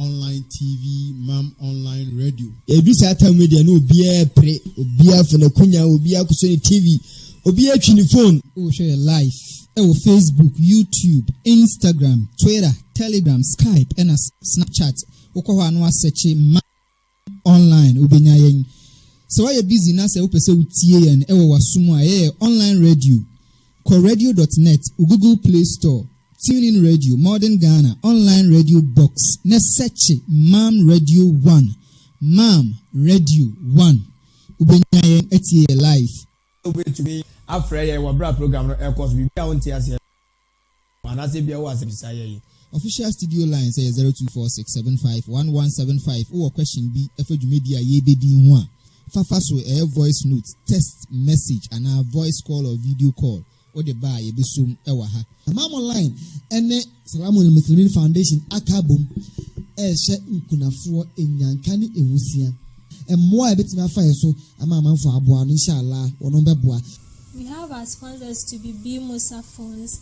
online TV, Mam online radio. Every Saturday media no be pre, be for the kunya, be a TV, or be a phone. We share live. Facebook, YouTube, Instagram, Twitter, Telegram, Skype, and Snapchat. Okwa no search Mam online. Ubenyayen. So why you busy now? Say upese utie and ewa wasumu online radio. Coradio.net, Google Play Store, TuneIn Radio, Modern Ghana, Online Radio Box, Neseche, Mam Radio 1, Mam Radio 1, Ubenyayen etie live. Obetumi afreye wa bra program no aircourse bi bia wonti ase. Manase bia wa asebisa ye. Official studio line say 0246751175. Or question be efadwumedi a ye bedi ho a. Fafa so voice note, text message and a voice call or video call. Or the bar ye be soon ewaha. Mam online ene Salamu Muslimin Foundation akabum she nkunafo enyankane ewusia. Emmo a betima fa yeso amamanfo aboa no inshallah wono beboa. We have our sponsors to be B Musa Phones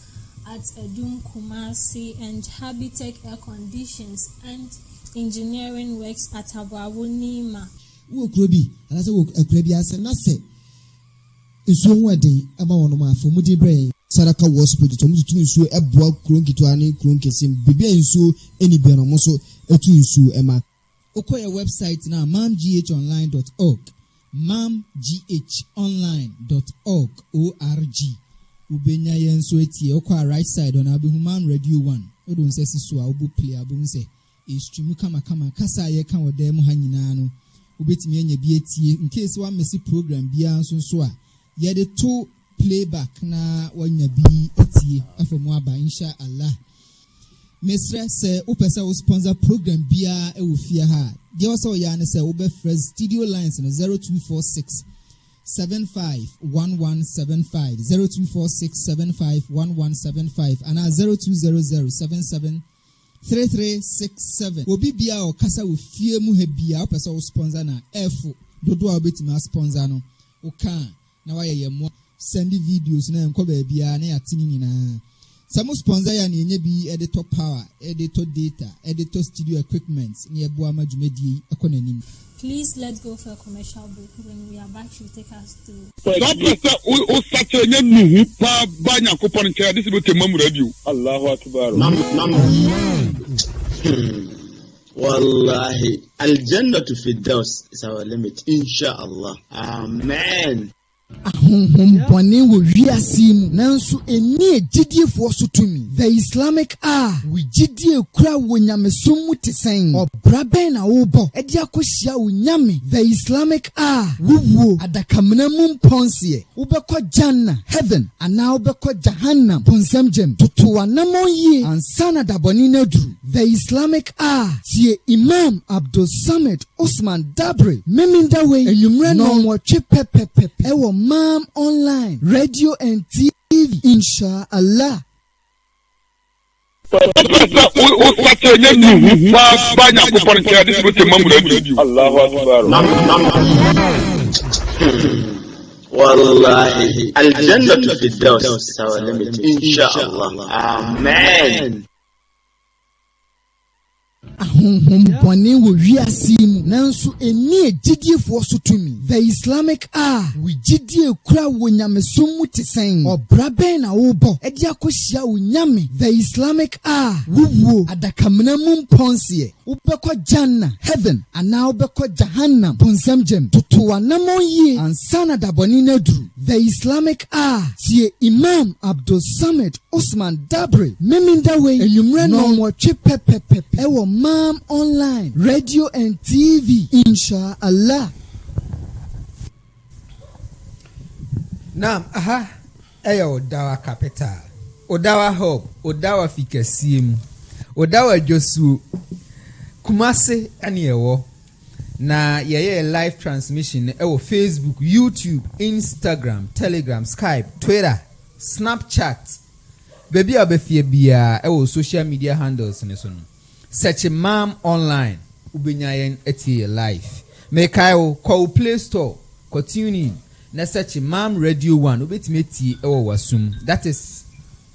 at Edum Kumasi and Habitech Air Conditions and Engineering Works at Abawu Nima. Wo krobi ala se wo akrabi ase na se nsuo ho aden ama wono ma afo mudi bre Saraka was put to mutu nsuo eboa kronkitu ani kronkesim bibia nsuo eni bia no mo so etu nsuo ema. Okoye website now mamghonline.org, mamghonline.org org. Ubenya yenso etie okwa right side on abu human radio 1. Odun say siso a obu play abu say e stream kama kasa ye kan wode mu ha nyina no. Ubetimi anya bi etie in case one messy program bia nso so a ye de to playback na wanya bi etie afemu aba inshallah. Mesra say upesa wo sponsor program bia e wo fia ha. Dey also ya na say obe fresh studio lines na 0246 751175 0246 751175 and 0200773367. Obi bia o kasa wo fie mu ha bia upesa wo sponsor na efo dodo a obetima sponsor no o kan na wa ye mo send videos na enko ba bia na yatini nyina. Some sponsor ya ni enye bi editor power, editor data, editor studio equipment ni ebu amajumedi ekonanim. Please let's go for a commercial break. When we are back, she'll take us to. Wallahi, Al-Jannah to Firdaus is our limit, inshallah. Amen. Bone wo wiasim nanso eni ejidie so tumi the Islamic we jidie kura wo nyamesom mu tesen obra ben na wo bo edi akohia wo nyame the Islamic wuwo adakamna mu ponsie wo bekọ janna heaven ana wo bekọ jahannam ponsam jem tutuwa namon yi ansana daboni na duru the Islamic tie Imam Abdul Samad Osman Dabre meminda we enumre no mo twe pepepe ewo Mam online radio and TV inshallah. Wallahi, Al-Jannah to Firdaus is our limit, inshallah. Amen. Bone wo wiasim nanso eni ejidie so tumi the Islamic we jidie kura wo nyamesom mu tesen obra ben na wo bo edi akohia wo nyame the Islamic wuwo adakamna mu ponsie wo bekọ janna heaven ana wo bekọ jahannam ponsam jem tutuwa namon yi ansana daboni na duru the Islamic tie Imam Abdul Samad Osman Dabre meminda we enumre no mo twe pepepe ewo Mam online radio and TV inshallah. Nam Odawa capital Odawa hub Odawa fikasim Odawa Josu Kumase aniewo na yeye live transmission Facebook, YouTube, Instagram, Telegram, Skype, Twitter, Snapchat. Baby abefie bia social media handles ne so no. Search Mam online ubenyayen etie live. Mekayo call Play Store, ko TuneIn. Na search Mam Radio 1 ubetime etie wasum. That is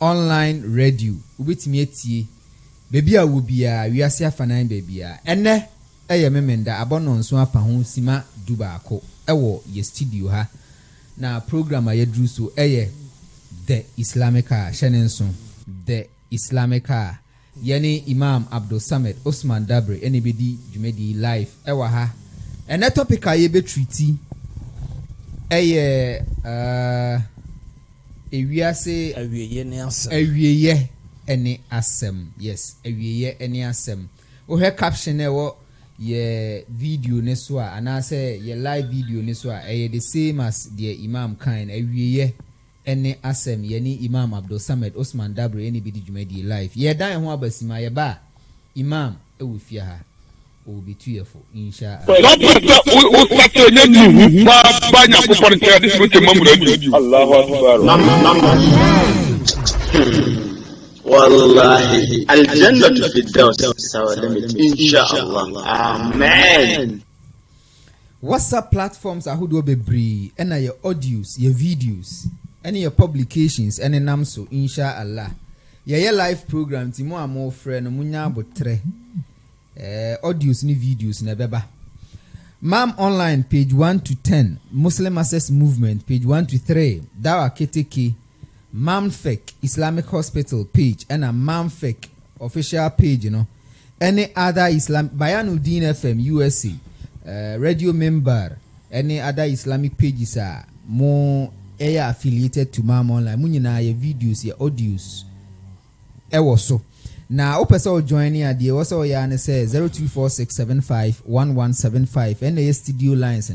online radio. Ubetime etie Baby a will be a wiase afanan baby a ene eye memenda abono nso apa ho sima dubako ewo ye studio ha na program a yedru so eye the Islamic Shenenso the Islamic yani Imam Abdul Samad Osman Dabre anybody jumedi live ewa ha ene topic a ye be treaty eye ewiase awieye ene asem yes awieye ene asem o he caption e wo ye video ne so a ana say ye live video ne so a the same as the Imam kind awieye ene asem ye ni Imam Abdul Samad Osman Dabre ene bi di jumadi live ye dan ho abasima ye ba Imam e wo fia ha o bi tuyefo insha Allahu Akbar. Wallahi, al-jannah fi ad-daws is our limit, inshallah. Amen. WhatsApp platforms ahodo bebree ena your audios, your videos, any your publications, any namso inshallah. Your live program ti mo amo friend munya abotre. Audios ni videos na beba. Mam Online page 1 to 10, Muslim Access Movement page 1 to 3, Dawa Keteke, Mamfek Islamic Hospital page and a Mamfek official page, any other Islam Bayanuddin FM USA, radio member, any other Islamic pages are more affiliated to Mam Online. Munina your videos, your audios. So. Now, opesa joining at the also yana say 0246751175 and the studio lines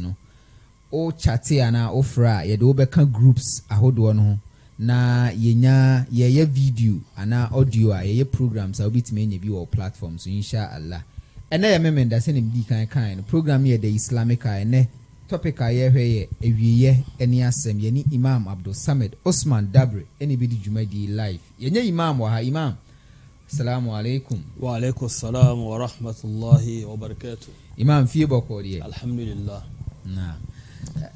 o chate ana ofra ye do beka groups ahodo no na yenya ye video ana audio ye programs a bit me bi o platforms inshallah and na memenda se ne bi kan program ye the Islamic ne topic ye hwe ewiye eni asem ye ni Imam Abdul Samad Osman Dabre eni bi di jumadi live yenya imam wa ha imam. Assalamu alaikum. Wa alaikum assalam wa rahmatullahi wa barakatuh. Imam fiye bokodiye. Alhamdulillah. Na.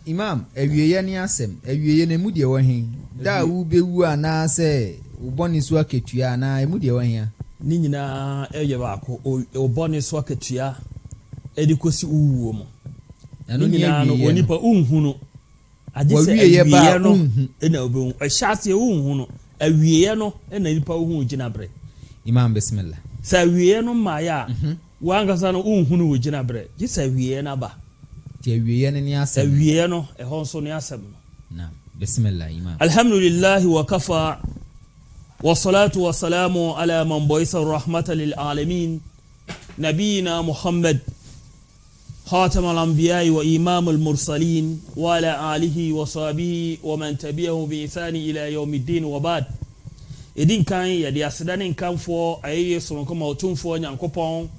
Imam, ewiye ni asem, ewiye ne mudie wo hen. Da wu bewu ana se uboni so aketua na emudie wo hen. Ni nyina eye baako uboni so aketua edikosi uwuo mo. Ni nyina no onipa unhunu. Agise ewiye no ena obewu. Ehase unhunu. Ewiye no ena nipa unhunu ginabre. Imam bismillah. Sa wiye no maya. Wanga sa no unhunu wo gina bre. Ji sa wiye na ba. Ti wiye ne ni asem. Sa wiye no e hon so ni asem no. Na. Bismillah imam. Alhamdulillah wa kafa. Wa salatu wa salamu ala man boisa rahmatan lil alamin. Nabiyina Muhammad خاتم الأنبياء وإمام المرسلين وعلى آله وصحبه ومن تبعه بإحسان إلى يوم الدين وبعد. Edin kan yedi asedane nkanfo ayeye sonkoma otumfo nyankopon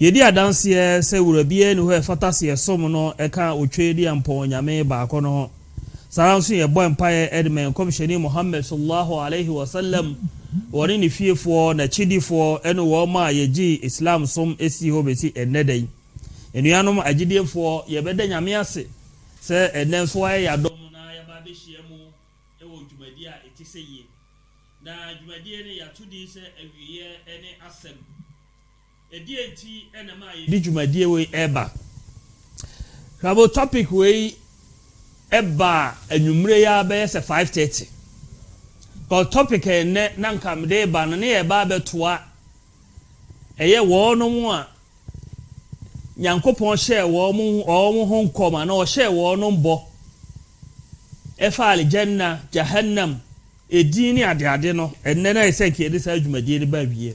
yedi adanse se wurabie ne ho efatase esom no eka otwedi ampon nyame baako no saranso ye boy empire edmen komsheni Muhammad sallallahu alaihi wasallam woni ni fiefo na chidifo eno wo ma yeji Islam som esi ho beti enedai enuanom agidefo ye beda nyame ase se enenso aye yadom na ya ba behia mu ewo dwumadi a etise yi na dwumadie ne yatudi se awiye ene asem edie enti ena ma ye di dwumadie we eba rabo topic we eba anwumre ya be se 5:30 ko topic ene nankam de ba no ne eba betoa eye wo no mu a nyankopon hye wo mu ho nkoma na o hye wo no mbo efa aljanna jahannam edini ade no enne na esenke ede sa adwumadie ne ba wie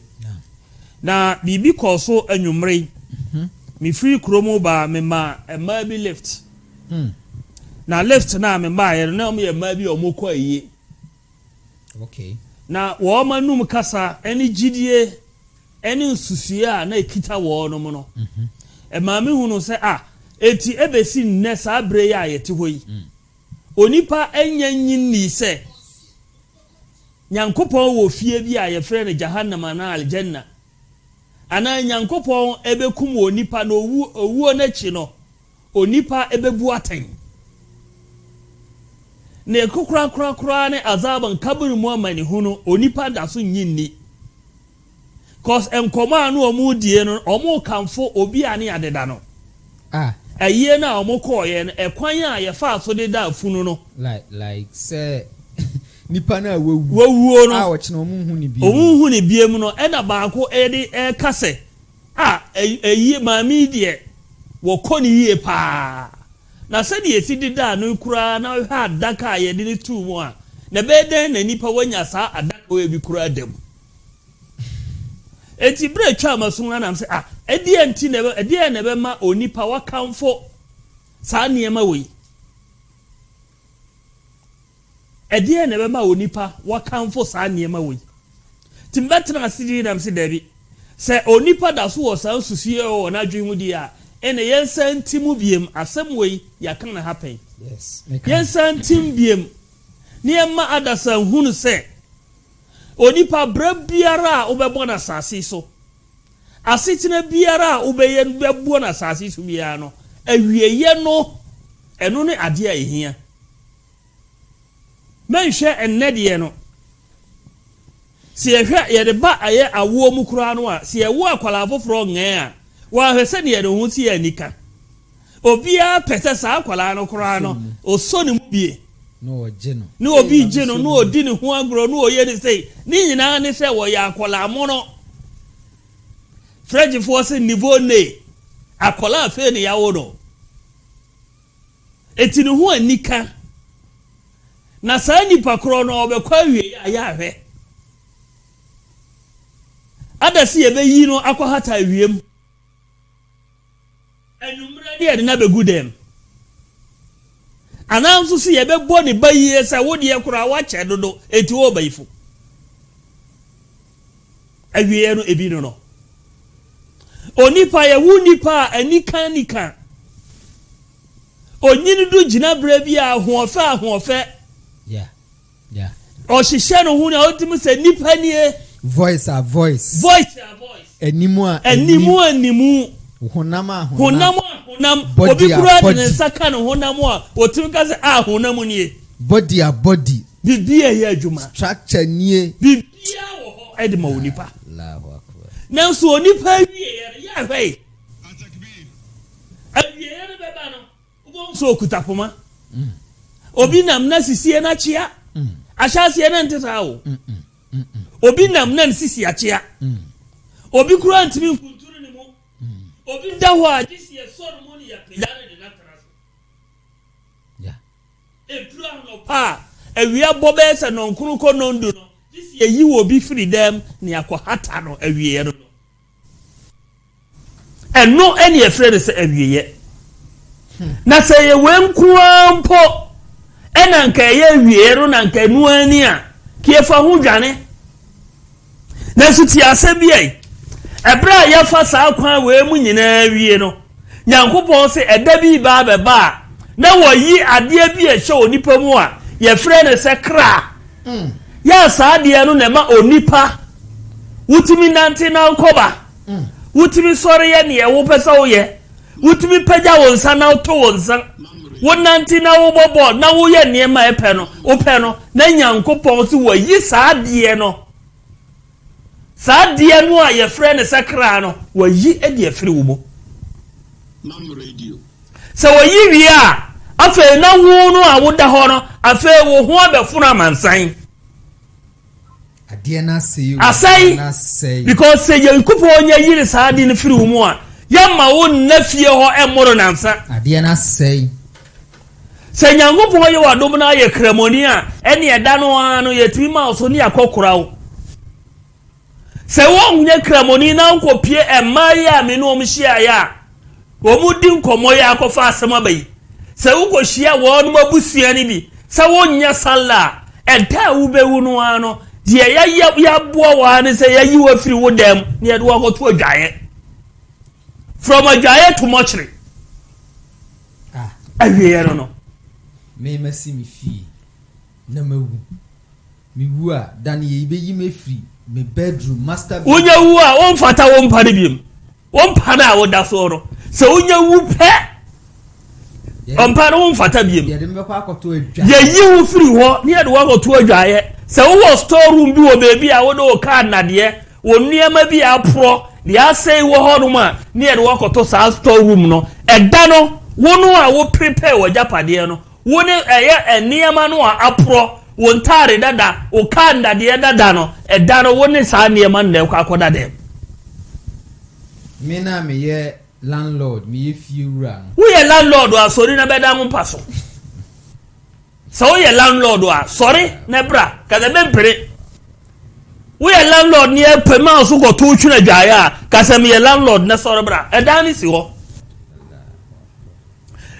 na bibi koso anwumre mi free kromo ba me ma ema bi lift na lift na me ma ye na me ema bi omoko aye okay na wo manum kasa eni gidie eni nsusuya na ekita wo no mo no ema me hunu se eti ebesi nne sa abre ya yete hoyi onipa enyanyin ni se nyankopon wo fie bi a ye frɛ ne jahannama na aljanna ana nyankopon ebekum onipa no owu na chi no onipa ebebu atan ne kokra ne azaban kabiri mu amani hunu onipa da so nyinni cause enkoma no omu die no omu kanfo obi ani adeda no aye na omu koye no ekwan a ye fa so de da funu no like say nipa na wawuo no wo chena omu hu ni biem no e na baako e de e kase ayi maami de wo koni yie pa na se de esi de da no kura na ha adaka ye de tu mu a na be den na nipa wanya sa adaka we bi kura dem eti bre twa maso na nam se edi enti na edi na be ma onipa wakamfo sa niema we edi na be ma onipa wakamfo sa niema we timbetra asidi nam se dabi se onipa da so wo san susuye o na dwen mu di a ene yensan timu biem asem we ya kan na happen yes yensan tim biem niema adasan hunu se onipa bra biara obebo na sase so asetina biara obeye bebo na sase so biara no awieye no eno ne ade a ehia menhwe ennede no si ehwe ye de ba aye awo mu kura no a si ewo akwala afoforo ngan a wa hwese ne ye de hu si anika obia pese sa akwala no kura no oso ne mu bie no ojeno no obi jeno no odi ne ho agro no oye ne sei ni nyina ne se wo ya akwala amono French force niveau ne akwala afe ne yawo no eti ne ho anika na sa nipa kro no obekwa wie ya ahwe adasi ebe yi no akwahata wiem enumre de na begu dem ananso si ebe bo ne bayi se wo de kura wa che dodo eti wo bayifo awie no ebi no onipa ye wu nipa anika onyini du gina bra bi a hofe yeah o hihye no hu na otimi se nipa nie voice animu honam obi kura ne saka no honam a otimi ka se honam nie body bibia ye adwuma structure nie bibia wo ho edema onipa Allahu akbar nanso onipa wie ya hwei awie ne beba no ubo so okutapoma obi nam na sisie na chia ahyase na ntesa wo obi nam na sisi achia obi kura ntimi nkunturu ne mu obi da ho a disi ye soro mu ni ya pejana de na traso ebura no pa awia bobe se no nkuru ko no ndu no disi ye yi wo bi free dem ne akwahata no awie no eno ene ye frere se awie na se ye wenkuampo ena nka ye awie ro na nka nu ani a kiefa ho dwane na suti asabi ai ebra ya fa sa kwan we mu nyina awie no nyankopon se edabi ba beba na woyi ade bi ehye onipa mu a ye frɛ ne se kra ya sa ade no na ma onipa wutimi nante na nkoba wutimi sɔre ye ne wo pesa wo ye wutimi pagya wo nsa na to wo nsa wo nante na wo bobo na wo ye ne ma epe no wo pe no na nyankopon se woyi sa ade no sa die no a ye frɛ ne sakra no wayi e de afiri wo mo mam radio so wayi wi a afa na wo no a wo da ho no afa wo ho abɛfunu amansan ade na sei because say ye kupo onya yiri sa ade no firi wo mo a ya ma wo na fie ho emoro nansa ade na sei se nyangopo ye wadom na ye kremoni a ene eda no ano ye timi ma so ni akokora wo se won nye kremoni na nkopie emaya me no omhia ya omudi nkomo ya akofa asema bayi se ukohia wo no mabusua ni bi se wonya sala enta ubewu no ano de ya boa wa ne se yayi wa firi wo dem ne de wa goto adwaye from adwaye to mochre awie no me masi mi fi na mawu mi wu a dan ye be yi me free me bedroom master bedroom unya wu a won fata won pa ne biem won pa na wo da so ro se unya wu pe on pa no won fata biem ye de me kwa akoto adwa ye yi wu free ho ne de wa goto adwaye se wo store room bi wo baby a wo do ka nade nneɛma bi apro de asɛe wɔ hɔ no ma ne yɛde wɔkɔtɔ saa store room no ɛda no wo no a wo prepare wɔ japadeɛ no wo ne ɛyɛ nneɛma no a apro wo ntare dada wo ka ndadeɛ dada no ɛda no wo ne saa nneɛma no na ɛkɔ akɔda dɛ me na me ye landlord me ye fiura wo ye landlord a sori na bɛda mo pa so so wo ye landlord a sori na bra ka da bempere wo ye landlord ne pema so ko to twuna dwaye a ka se me ye landlord na sori bra ɛda ne si hɔ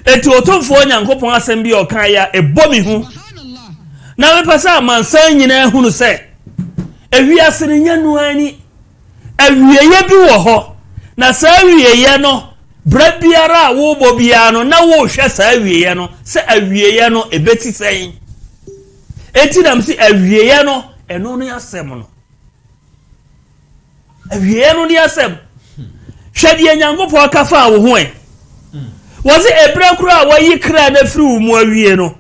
eti otomfo nyankopɔn asɛm bi ɔkan ya ɛbɔ mi hu na me pasa mansan nyina hunu sɛ ewiase ne nyanu ani awieye bi wɔ hɔ na saa awieye no bra biara a wo bɔ biara no na wo hwɛ saa awieye no sɛ awieye no ebeti sɛn eti nam si awieye no ɛno no asɛm no awieye no ni asɛm hwɛ de nyankopɔn ka fa wo ho wɔse ebra kura wɔyi kra na firi wo mu awie no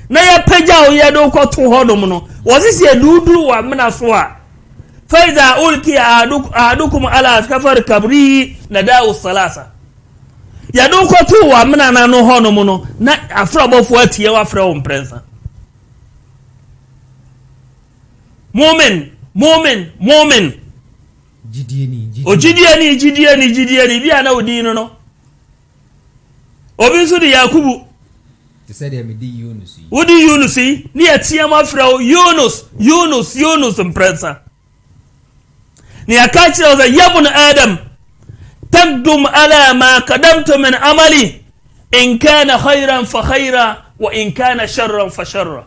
na ya pagya wo yɛ do kɔto hɔ dom no wɔse se dudu wa mena so a faiza ulki ahadukum ala kafar kabri nadau salasa ya do kɔto wa mena na no hɔ nom no na afrabɔfo atie wa frɛ wo mprensa mu'min jidieni bia na odin no obi so de yakubu te said me di Yunus wodi Yunus ni etia ma frɛ Yunus mprensa ni akachi o za yabun adam taqdum ala ma qadamtu min amali in kana khayran fa khayra wa in kana sharran fa sharra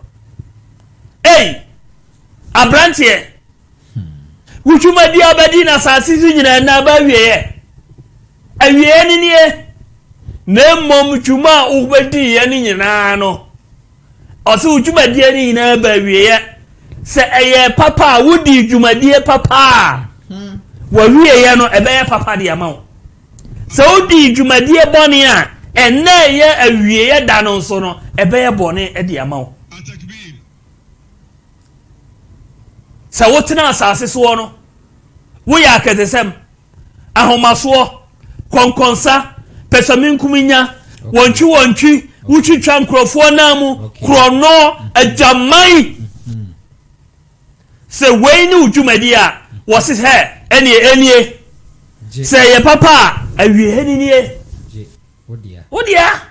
abrantie wuchuma di abadi na sasi nyina na ba wiye awiye ni nie na mom twuma ubedi ya ni nyina no oso dwumadie ni nyina ba wiye se eye papa wodi dwumadie papa wa wiye ya no ebe ya papa de amawo se wodi dwumadie bone a enne ye awiye ya da no so no ebe ya bone e de amawo se wotena asase so no wo ya akadesem ahomaso konkonsa pesamin kuminya wonchi wuchitwa nkrofo namu krono ajamai se weini udwumadi a wose he enie se ye papa awie ni nie wodia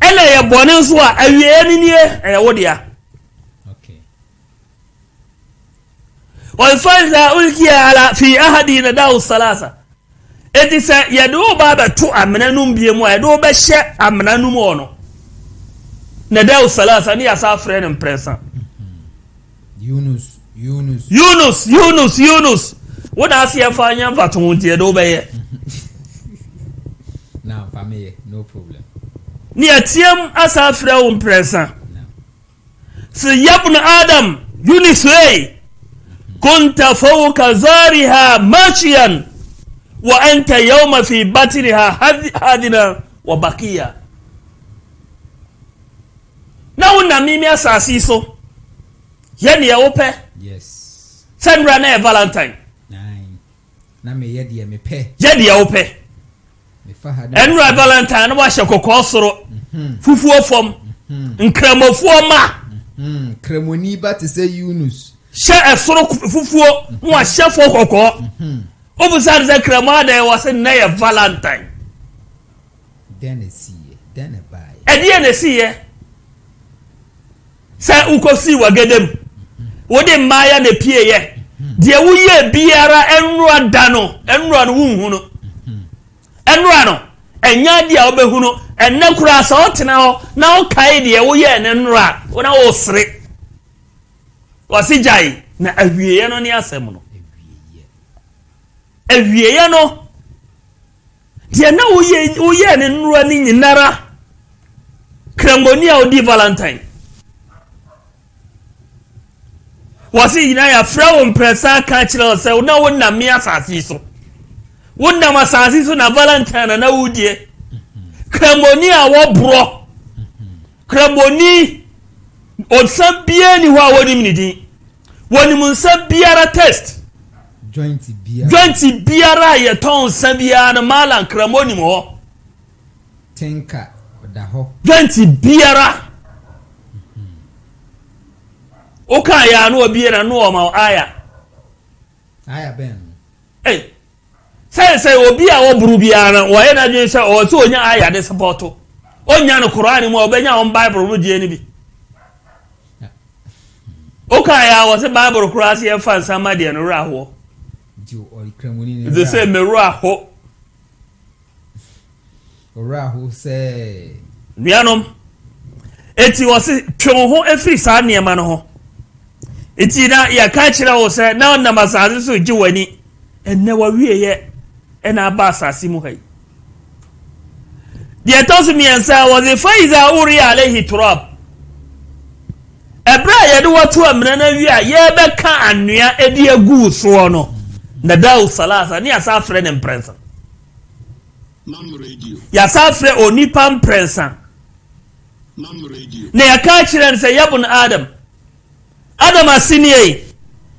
ele ye bone nso a awie ni nie wodia okay wal faiza ulkiya ala fi ahadi nadau salasa eti se ye do ba ba to amena num biemu a ye do be hye amena num ono nadau salasa ni asa frɛ ne mpresa Yunus wona asia fa anya vato ntie do be ye now family no problem ni atiem asa frɛ wo mpresa se yabun adam Yunus kunta fawqa zariha machiyan wa anta yawma fi batniha hadina wa baqiya na wona mimi asasi so ye ne wope yes sandra na valentine na me ye de me pe ye de wope me fa hada enra valentine na wa hye kokko soro fufuo fom nkramofo ma kramoni ba te say Yunus hye esoro fufuo no wa hye fo kokko obusar za krama da wase na ye valentine then esiye then buy edie na siye sa ukosi wagedem wode maya na pie ye de wuye biara enro no wunhu no enro no enya dia obehu no enne kura sa otena ho na o kai de wuye ne nro a wona wo sere wasi jai na awiye no ne asem no awiye no de na wuye ne nro ni nyinara krangoni a odi valentine wasi ina ya frawo mpresa ka kire se na wonna me asasi so wonna masasi so na valentine na wudie krangoni a wo bro krangoni o sabie ni ho a woni mnidi woni mun sabiara test joint biara ye ton san biara na mala nkramoni mo tenka da ho joint biara o ka ya no biara no ma aya ben say obi a wo buru biara wo ye na dwen say o to onya aya de support onya no Quran mo obenya on Bible mo die ni bi o ka ya wo se Bible cross ye fan sama de no ra ho ju o ikramoni ni they say me ra ho say nuanom eti wo se twon ho efiri sa niema no ho eti na ya ka kire wo se na na masaze so gi wani enne wa wieye ena ba asase mu hai die tosu miensa wo ze faiza uri alayhi turab ebra ye de watu amna na wi a ye be ka anua edi agu so no na daw salasa ni asa frɛ ne mprensa Mam radio ya sa frɛ onipa mprensa Mam radio na ya ka kire ne sɛ yabun adam asiniye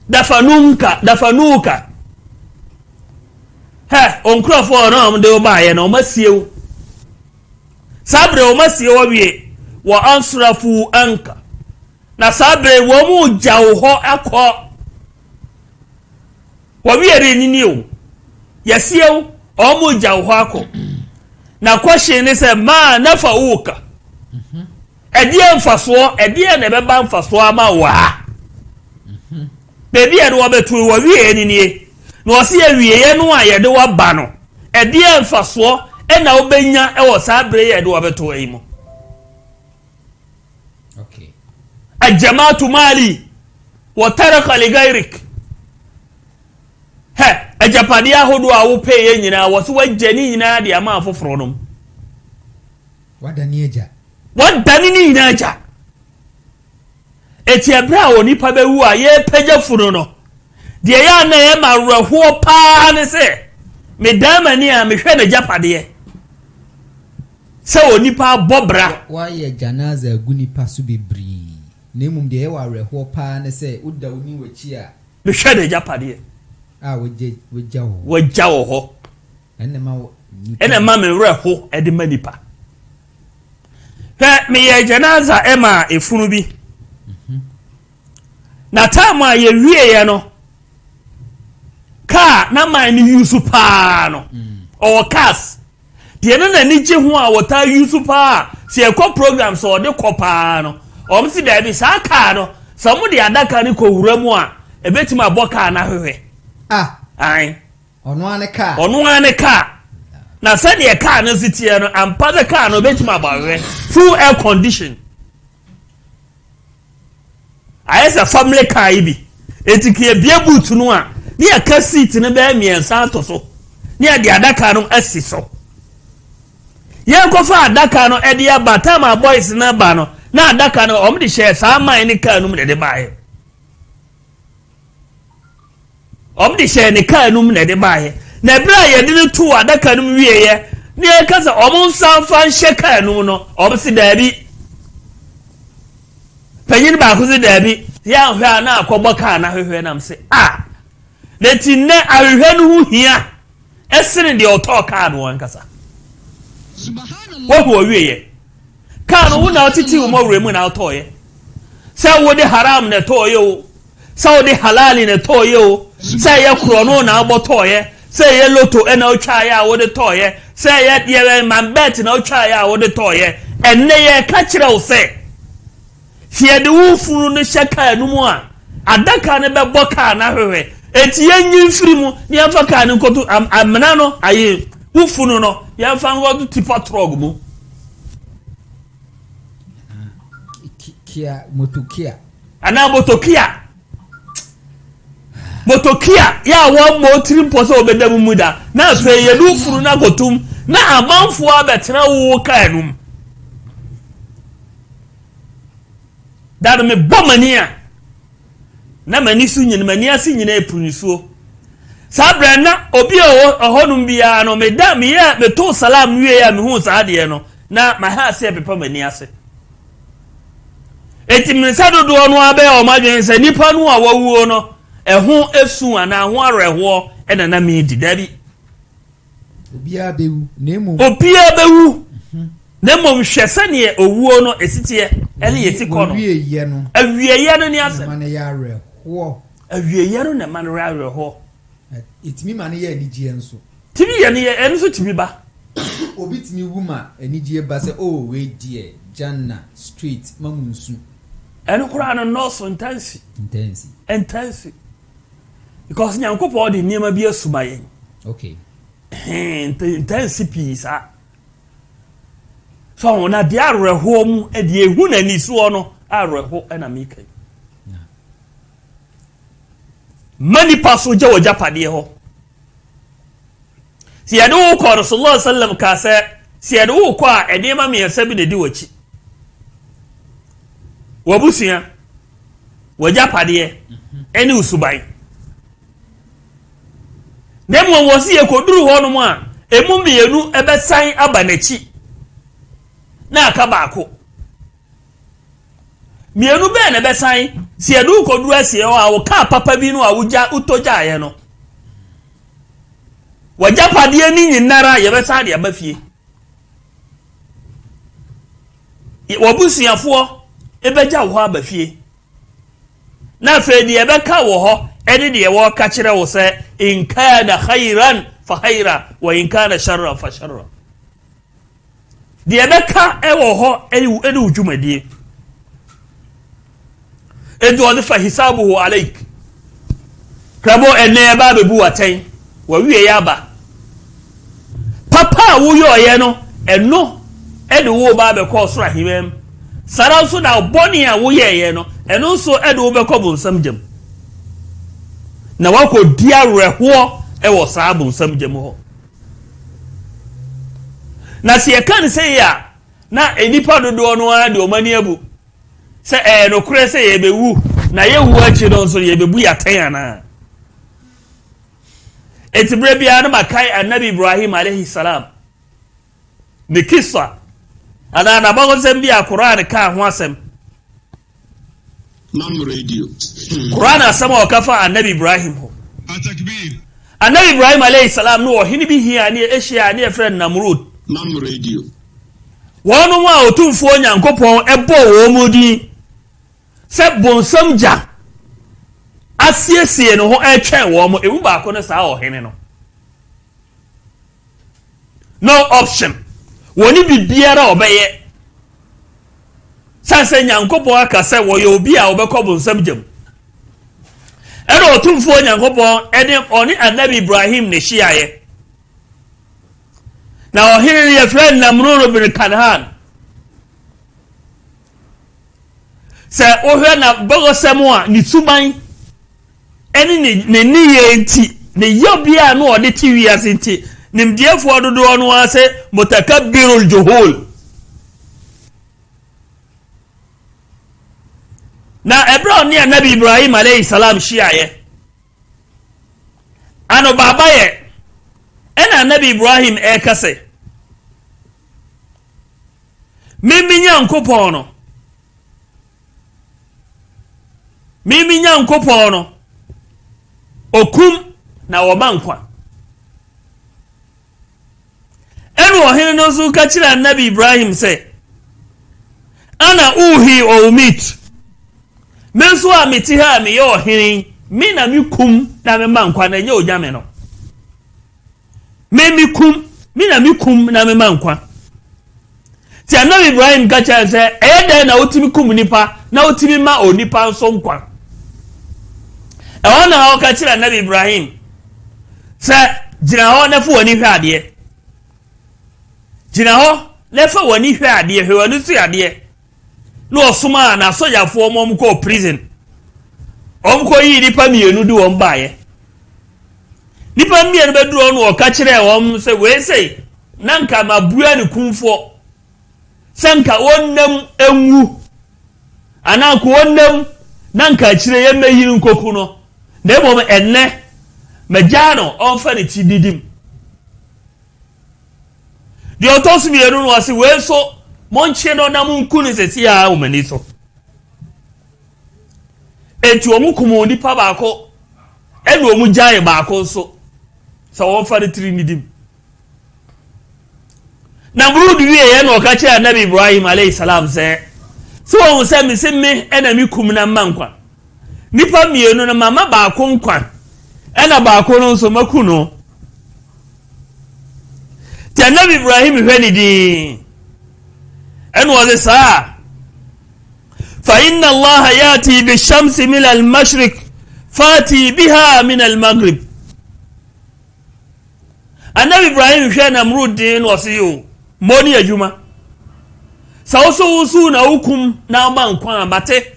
dafanuka onkrofo no de obaye no masiew sabre o masiew wie wa ansrafu anka na sabre wo mu jawo ho akọ wo wie re nini o yasiew o mu jawo ho akọ na kwahye ne se ma nafauka edie mfaso edie ne beba mfaso ama wa bebi e do betu wo wie nini no wose ye wie no a ye de wa ba no edie mfaso e na obenya e wo sabre ye de wa betu ayimo okay ajamatu mali wa taraka li gairik ajapadi ahodo a wo pe ye nyina wo so wajani nyina de ama afoforo no wadani eja wadani ni nyina eja eti ebra onipa bewu a ye pagya funu no de ya na ye marweho pa ne se medama ni a mehwe na japade se onipa bobra wa ye janaza agunipa so bebri nemum de ye wa reho pa ne se uda oni wachi a mehwe na japade wajawo ho enema me reho ede manipa me ye janaza ema efunu bi na tama ye wie ye no ka na man ni yusu pa no o cars de na ni je ho a wota yusu pa se ekọ program so de kopa no o msi da bi sa ka no so mu de adaka ni ko wura mu a ebetima aboka na hwehwe ai ono ane ka na se de ka no sitie no ampa de ka no betima abahwe full air condition ayesa family car ibi etiki bia boot no a ni aka seat ne be miensa to so ni ade adaka no asi so ye kofa adaka no ede ya batama boys na ba no na adaka no omde share sa man ni car no de baaye omde share ni car no de baaye na bra ye de to adaka no wie ye ni e kasa omonsan fan she car no no obsi dabi panyin ba ko se dabi ya hwa na akọgbọ ka na hwehwe nam se leti ne ahwehwe no hu hia esene de oto ka no wankasa subhanallah wo wiye ka no wu na otiti wo mawremu na oto ye se wo de haram na to ye o se wo de halali na to ye o se ye kro no na agboto ye se ye loto e na otwa ya wo de to ye se ye man bet na otwa ya wo de to ye enne ye ka kire wo se fie de wufuru no hyeka anumu a adaka ne bebo ka na hwewe eti yenyi firi mu ne afa ka ne nkoto amena no aye wufunu no ya fa ngodo tipa trog mu kia motokia ana motokia ya wo mo trimpo so obedamu muda na fe ye wufuru na gotum na amanfo abetena wo ka anum dado me bomania na mani su nyina mani asi nyina epunisuo sabra na obi ohonum bia no me da me ya me to salam wie ya me hu saade no na ma ha se pepa mani ase eti me sado do no abe o madwen se nipa no a wawuo no ɛho esu ana ho arɛho ɛna na me di dabi obia bewu nemu hwɛ sɛneɛ owuo no esitie ɛne yesi kɔ no awieye no ni asɛ man ya arɛho awieye no na man arɛho itimi man ya anigye nso timi ye ne ɛno so timi ba obi timi wuma anigye ba sɛ oh we die janna street mamunsu ɛno kora no nɔɔso intense because nyankopɔn de nneɛma bi asuma yɛn okay intense pisa so na de arɛho mu de ehu na ni so no arɛho na mekai mani paso je wajapade ho si yade wo ko Rasulullah sallam ka sɛ si yade wo ko a enema me yasabi de di wachi wabusia wajapade ene usubai nemo wosi ekoduru ho no mu a emu mienu ebesan abanachi na aka baako mienu be na besan si edu koduru asie o a wo ka papa bi no a wuja utoja ye no wajapade ni nyinara ye besan de abafie wabusiafo ebeja wo abafie na fe de ebeka wo ho ene de wo ka kire wo se in kana khairan fa khaira wa in kana sharran fa sharra de ebeka ewo ho ene ujumadi edo ode fa hisabuhu alaik krabo ene ba bebu aten wa wie ya ba papa wo yo ye no eno ede wo ba be ko soro ahimem sara so da boni a wo ye no eno so ede wo be ko bonsam jam na wako dia reho ewo saa bonsam jam ho na se ye kan se ya na enipa dodo no ara de o mani abu se no kure se ye bewu na ye wu achi don so ye bebu ya tan ana etibre bia na makai annabi Ibrahim alayhi salam ne kissa ana na bago sem bia Quran ka ho asem Mam radio Quran asema wakafa annabi Ibrahim ho atakbir annabi Ibrahim alayhi salam no hini bi hia ne ehia ne friend Namrud Mam radio wonu wa otumfo nyankopon ebo wo mudi se bonsam ja asiesie no ho etwen wo mo ewu ba ko ne saa ohene no no option woni bibiara obeye sanse nyankopon aka se wo yo obi a obekọ bonsam jam ero otumfo nyankopon ene oni annabi Ibrahim ne shiaye na ohene ye friend Namrud bin Kanhan se ohwe na bogosemu a ni tuman eni ne ye nti ne yobia no ode ti wiase nti nimdiefo dodo no ase mutakabbirul juhul na ebra ni annabi Ibrahim alayhi salam shiaye ano baba ye ena annabi Ibrahim kase mimi nyankopon no okum na womankwa enu ohene no zu ka kira annabi Ibrahim se ana uhi o umit menso a meti ha me ye ohene mi na mi kum na me mankwa na nye onyame no mi kum mi na mi kum na me mankwa ti annabi Ibrahim ka kira se eyede na otimi kum nipa na otimi ma onipa nso nkwa ewana ha ka kira annabi Ibrahim se jina ho na fu woni hwe ade jina ho na fa woni hwe ade hwe woni su ade no osuma na sojafo mom ko prison omko yi nipa mienu di won baaye nipa mienu beduro no o ka kire won se we sei nanka mabua ne kumfo sanka wonnam enwu ananko wonnam nanka kire ye mayiri nkoku no na ebom enne majano onfa ne ti didim di otosu mienu no ase we so monche no na munku ne sesi a omani so eti omukumu nipa baako ɛna omu gyae baako nso sɛ wɔfa de tiri nidim na Namrud wie na ɔka kyerɛ Nabi Ibrahim alayhi salam sɛ so wɔn sɛ me ɛna me kum na mankwa nipa mienu na mama baako nkwa ɛna baako no nso maku no tɛ Nabi Ibrahim hwɛ ne din ɛna ɔde saa fa inna Allah yati bi shamsi min al-mashriq fati biha min al-maghrib Nabi Ibrahim hwɛ Namrud din no ɔse yo moni adwuma sawso na hukum na mankwa abate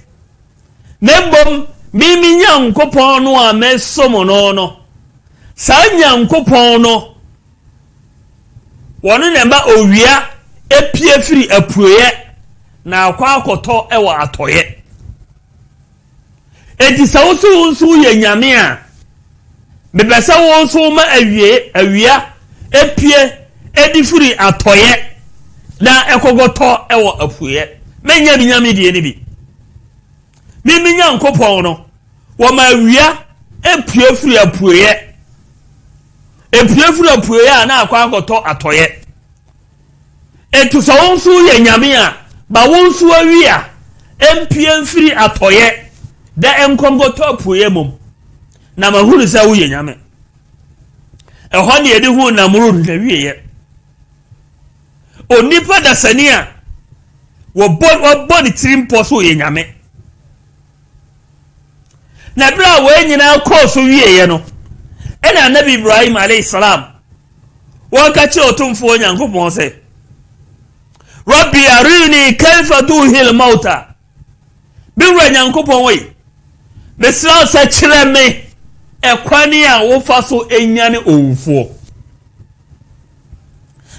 nembom mimi nyankopon no a mesomo no sa nyankopon no wono nemba owia epie firi apuoye na akwa akoto ewo atoye enti sawso ye nyame a bebesa wonso ma awia epie edifuri atoye na ekogoto ewo apuye menya binyame die ni bi mimi nyankopon no wo ma awia epie furi apuye na akwa akoto atoye etu so wonso ye nyame a ba wonso awia empie mfiri atoye da enkongoto apuye mom na mahuru sa wo ye nyame ehɔ ne yɛde hu Namrud na wieye onipa dasania wo body trimpo so ye nyame na bra wo nyina kɔ so wieye no ɛna Nabi Ibrahim alayhi salam wo ka che otumfo Nyankopɔn sɛ Rabbi arini kayfa tuhil mauta bi wa Nyankopɔn we besra sa kyerɛ me ekwani a wo fa so enyane owufo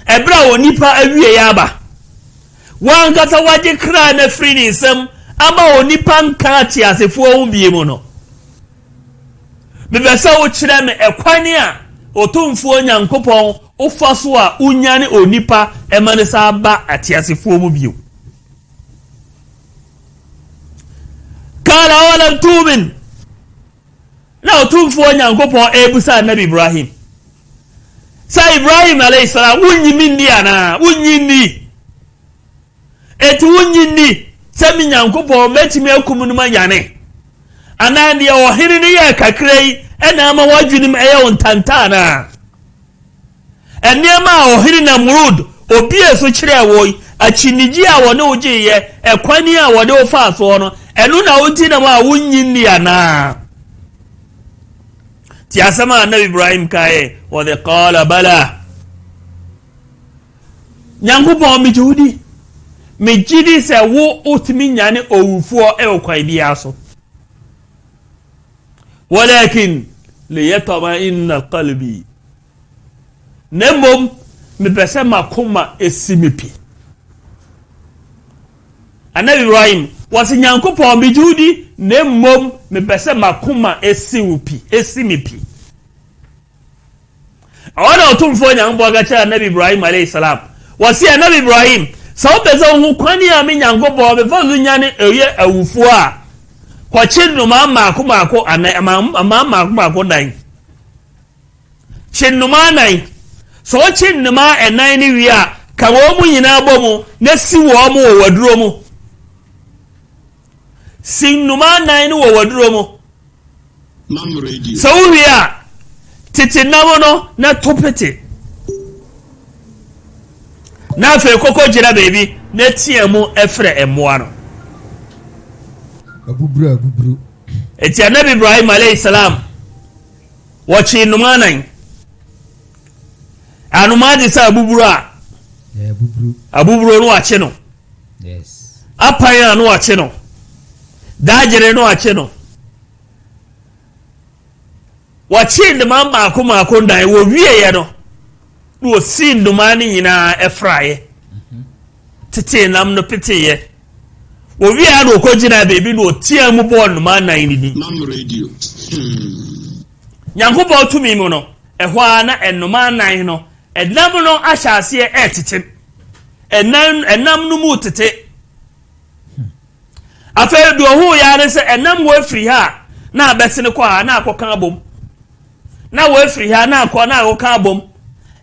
ebra wo nipa awie ya ba wan kata waje kra na firi ni nsam ama wo nipa nka ti asefo wo bie mu no bebesa wo kyerɛ me ekwani a otumfo Nyankopɔn wo fa so a unyane onipa emane sa ba atiasefo mu bie kala wala tumin na otumfo Nyankopɔn ebusa Nabi Ibrahim sa Ibrahim alayhi salam wunyimi ndi ana wunyini eti wunyini sa mi Nyankopɔn metimi akum no manyane ana de ohiri ne ye kakrai ena ama wadwunim eye wontantana enema ohiri Namrud obi eso kyerɛ wo achinigi a wone ogiye ekwani a wode ofa so no enu na wonti na ma wunyini ana ti asema Nabi Ibrahim kae wa de qala bala Nyankopɔn mi jidi se wo otimi nyane owufuo e okwan bia so walakin liyatama inna qalbi nembom mi pese makoma esimipi Nabi Ibrahim wasi Nyankopɔn mi judi nembom mi pese makoma esimipi awana otumfo Nyankopɔn ga kyerɛ Nabi Ibrahim alayhi salam wasi Nabi Ibrahim sawo pese hu kwani a mi Nyankopɔn be fazu nyane eye awufo a kwachi no ma mako mako dan chinnuma nan so chinnuma enan ni wi a ka wo mu nyina bomu na si wo mu wo waduro mu sinnuma nan ni wo waduro mu Mam radio so wi a titi namo no na topete na fe koko jira baby na tie mu efre emoa no abubru eti Nabi Ibrahim alayhi salam wachi numanan anuma di sa abubru a abubru no ache no yes apaya no ache no dajere no ache no wachi nduma mako ndan wo wie ye no wo si nduma ni nyina efraye tete nam no peteye wo wie a no kogina baby no tie mu bon ma nan ni Mam radio Nyankopɔn tumi mu no ehwa na enuma nan no enam no ahyase etete enam no mu tete afa do ho ya ne se enam wo afiri ha na abesene kwa na akokan abom na wo afiri ha na akọ na wo ka abom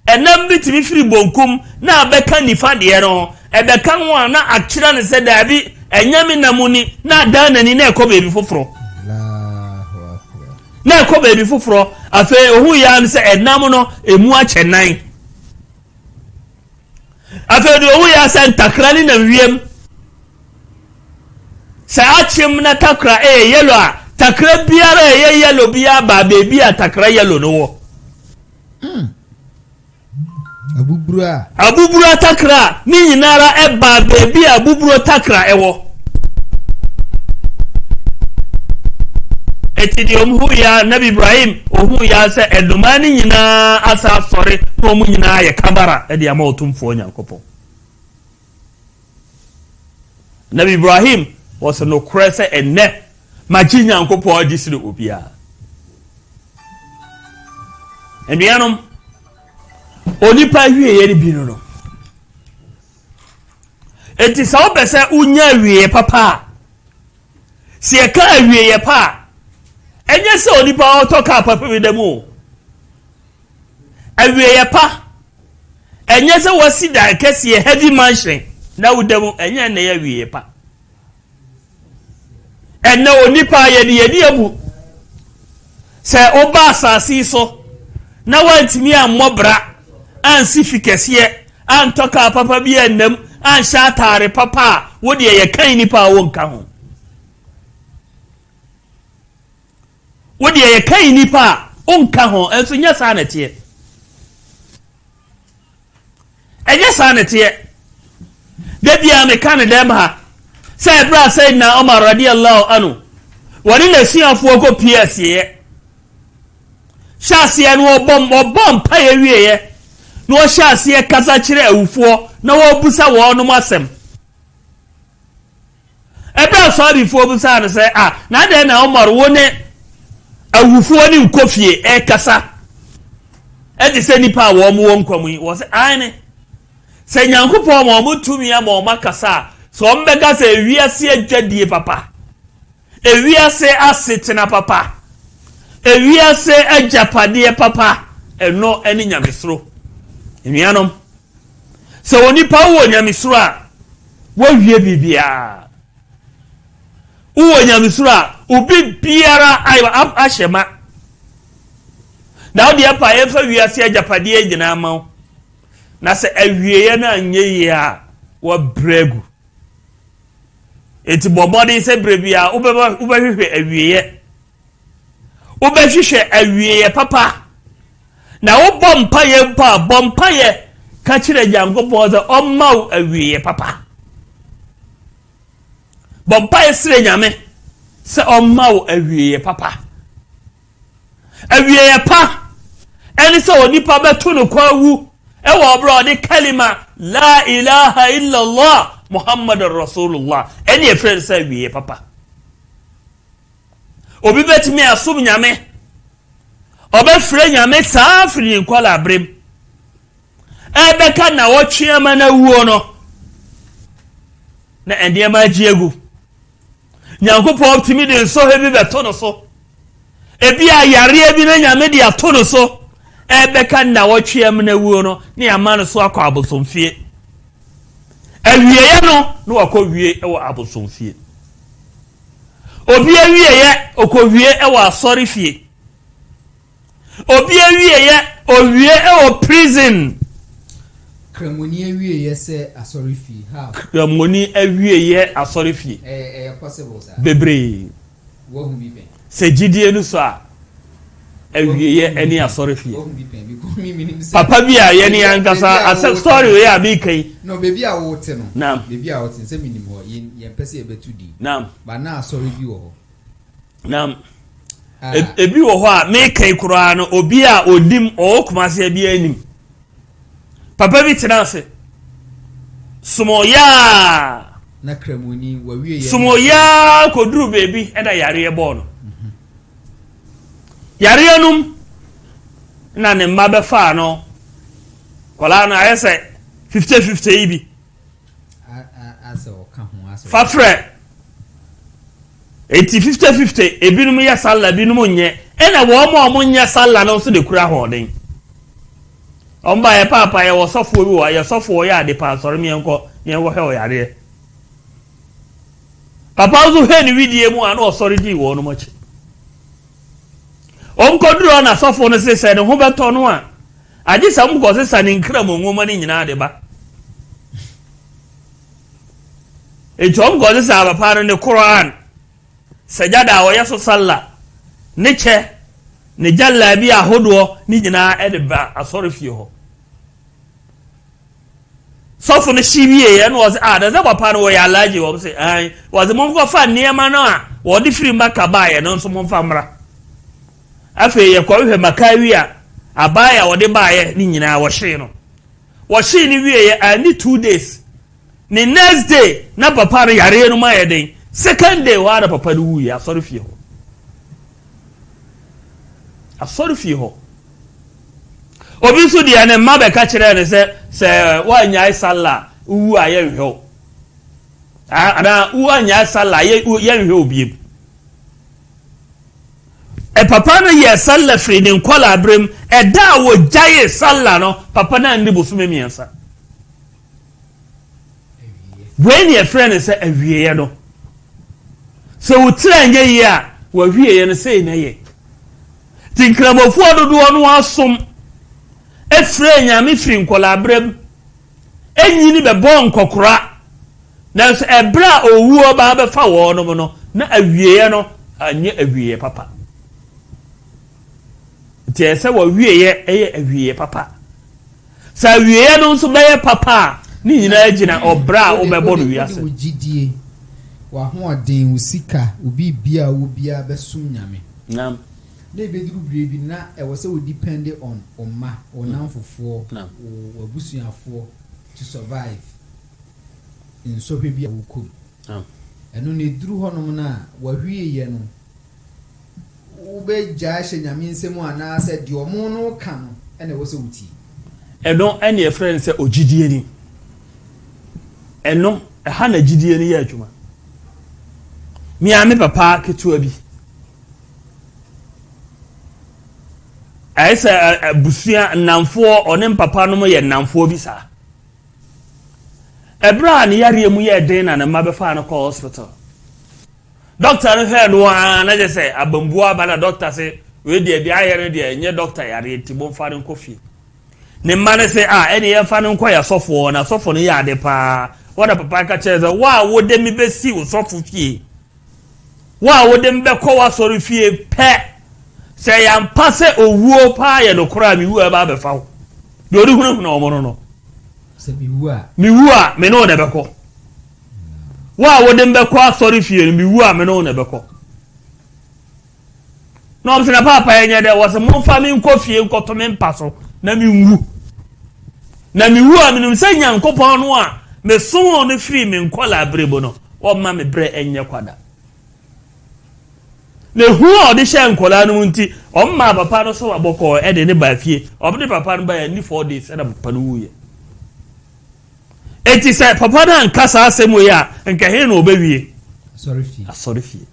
enam bi timi firi bonkum na abeka nifa de no ebeka ho na akira ne se daabi enyame namuni na dan nani na ekọ beebi foforo na ekọ beebi foforo afa ohu ya ne se enam no emu achenan afa de ohu ya se ntakra ni na wiem sa achim na takra yellow a takra biara yellow bia ba beebi a takra yellow no wo abubura takra ni nyinara eba beebi abuburo takra ewo etidi omhu ya nabi Ibrahim ohun ya se edumani nyina asa sore no mu nyina ye kabara e de ama otumfo nyankopon nabi Ibrahim was no krese enne magi nyankopon di sire obia enduanom onipa hwie ye bi no enti sa obese unya hwie papa si e ka hwie ye pa enye se onipa otoka papa bi demu hwie ye pa enye se wasi da kese heavy mansion na udemu enye na ye hwie pa enne onipa ye ni abu se oba asasi so na wantimi amobra ansi fikese antoka papa bi enam an shatare papa wodi ye kan nipa wonka ho wodi ye kan nipa onka ho enso nya sanete enye sanete de bia me kan dem ha say bra say na Umar radiyallahu anhu wani na siafo ko piese shase no obom pa ye wieye no shase kasa kire awufo na wo busa wo no masem ebe so bifo busa no say na de na Umar woni awufo ni nkofie kasa di se nipa wo mo wonkwamu yi wo say ane se nyankopon mo mutumi ama o makasa so mbega se wiase adwadie papa ewiase asetena papa ewiase ajapade papa eno eni nyamesro enuanom se woni pa wo nyamesro a wo wie bibia wo nyamesro a obi biara ayi ahema na odi apa ye fa wiase ajapade nyina ma na se awieye na anyeye a wo bregu eti bobodi se brebia ubehwehwe awieye ubehwehwe awieye papa na wo bompa ye ka kire Nyankopon ze ommaw awieye papa bompa ye sire nyame se ommaw awieye papa awieye pa eni se onipa beto no kwawu ewo bro de kalima la ilaha illa Allah Muhammadur Rasulullah eni e friend say wiye papa obi betimi asom nyame obe frɛ nyame saa firi nkwala abrem ebeka na wo tweama na wuo no na ende ma giegu Nyankopɔn optimi de so hebi beto no so ebi ayare bi na nyame de ato no so ebeka na wo tweama na wuo no ne amane so akɔ abosomfie awieye no no akɔwie ɛwɔ abosomfie obi awieye okɔwie ɛwɔ asɔre fie obi awieye owie ɛwɔ prison kramoni awieye sɛ asɔre fie ha kramoni awieye asɔre fie possible sir bebre wo hu bi ben sɛ gidie no so a awieye ɛne asɔre fie papa bi a yɛne ankasa asɛ story we a bi kai no baby a wo te no naam baby a wo te sɛ minim ho yɛn pɛsɛ yɛbɛtu di naam ba na asɔre bi wɔ hɔ naam ebi wɔ hɔ a me kai kura no obi a odim ɔkumase bi anim papa bi tena ase sumoya na kramoni wa wie yɛ sumoya koduru baby ɛda yare bɔ no yare num na ne mma bɛfa no kola na ayɛ 50-50 ibi asɛ ɔka ho asɛ fafrɛ 50-50 ebinum yɛ sala binum nyɛ ena wo mo nya sala no so de kura hoden omba ye papa ye wo sofo bi wo ye sofo ye ade pa sori mi enko ye wo he o yare papa zo he ni widie mu ana o sori di wo no mochi onkoduro na sofo no se ne ho beto no a ade sam ko se sa ne nkra mo nwoma ni nyina ade ba ejom ko se sa papa no ne Quran sajada wo yeso salla ne che ne jalla bi ahodo ni nyina ede ba asori fie ho sofo ne shibiye ya no was da za papa no wo ya laji wo se ai was mo ko fa niema no a wo di firi maka ba ye no so mo fa mra afi ye ko hwe makawi a abaya wo de ba ye ni nyina wo hye no wo hye ni wie ye ani 2 days ni next day na papa no yare no ma ye den second day wa da papa no wu ya asori fie ho asori fie ho obi so dia ne ma be ka kire ne se wa nya sala wu aye hwe ana wu nya sala ye hwe obi papa no ye sala free din kola abrem da wo jaye sala no papa na ndi bosume miensa when your friend say awie no so wutra nya yi a wa hwie ye no sei na ye tinkrabofo dodo no asom efre nyame firi nkola abrem enyi ni be bon kokora na so ebra owuo ba be fa wo no no na awie no anye awie papa tie se wo wieye eye awie papa sa awie no so be papa ni nyina agina obra wo be bo no wiase ogidie wa ho odin usika obi bia wo bia be sum nyame nam na beduru brebi na e wo se wo depend on oma onamfofo wabusuafo to survive in so bia wo kom eno ne duru honom na wa hwieye no wo be jaashe nyame nsemu ana se de omo no ka no ene wo se wuti eno ene friend se ogidie ni eno ha na gidie ni ya adwuma mi ame papa ketua bi aisa busua namfo onem papa no ye namfo bi sa ebra ne yare mu ye den na ma be fa no call hospital doctor no he no na je say abambua ba na doctor say we de bi ayere de nye doctor yare ti bo fa no kofi ne ma ne say ene ye fa no ya sofo na sofo no ya ade pa wada papa ka cheze wa wo de mi be si wo sofo fie wa wo de mbe ko wa sori fie pe se ya mpase owuo pa ye no kora mi wu aba be fa wo de ori hunu na omo no se mi wu a me no de be ko wa wo de mbe ko asori fie mi wu a me no de be ko no am se na papa ye nye de wo se mo fa mi nko fie nko to me mpaso na mi wu na mi wu a me no se nyankopon no a me so no free me nkola brebo no o ma me bre enye kwada le hu o de she nkola no nti o ma papa no so waboko e de ne ba fie o de papa no ba ya ni 4 days e da papa no wuye eti se papa na nkasa asemo ya nka he no obawie sorry fie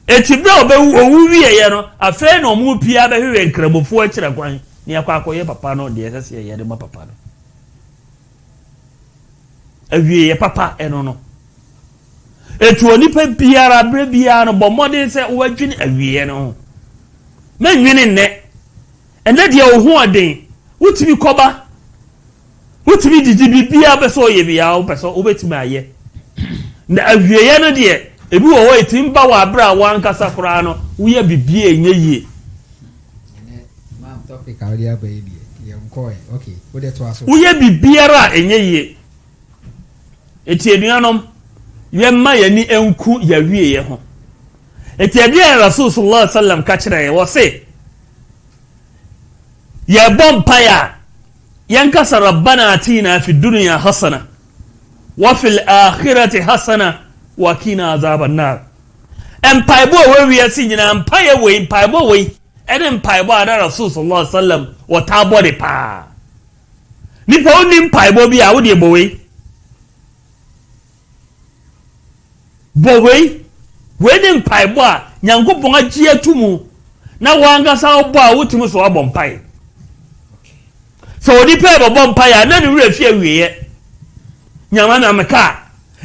eti bra owu wie ye no afa no mu pia ba hwe nkrabofo a kire kwan ne akwa akoye papa no de sese ye de ma papa no awie ye papa eno no etu onipa biara bre biara no bomode se wo adwini awie no menwini nne ene de wo ho aden wutimi koba wutimi didi bibia be so ye bia wo peso wo betimi aye na awie ye no de ebi wo etim ba wa abra wa nkasa kora no wo ye bibia enye yie mam topic awri abayi ye nkoe okay wo de to aso wo ye bibiara enye yie eti eduanom yemma yani enku ya wie ye ho eti abia rasul sallallahu alaihi wasallam ka kire wo se ya bompaya yankasa rabbana atina fi dunya hasana wa fil akhirati hasana wa qina azaban nar empaibo we wi asinyina empaye we empaibo we ene empaibo ada rasul sallallahu alaihi wasallam wa tabode pa ni pa oni empaibo bi a wo de bowe bowe we ni mpaibo a nyankopon agye atumu na wangasa obo a wotumi so abompai so odi pe bompai a na ne wura fie wiye nyama na meka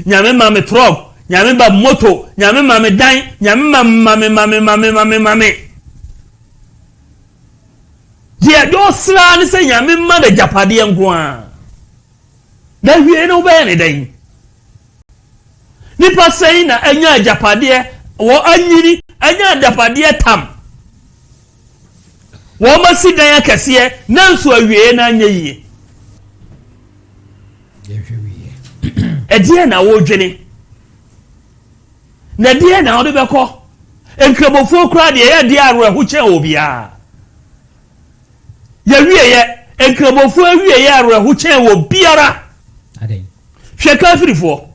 nyame ma me truck nyame ba moto nyame ma me dan nyame ma dia do sra ne se nyame ma da japade nko a na wie no be ne dan nipa sei na anya japade wo anyiri anya japade tam wo masi dan akese nanso awie na anya yie edie na wo dwene na die na wo de beko enkrabofo kra de ye de aro ehu chen obia ya wieye enkrabofo wieye aro ehu chen wo biara aden hwe kafirifo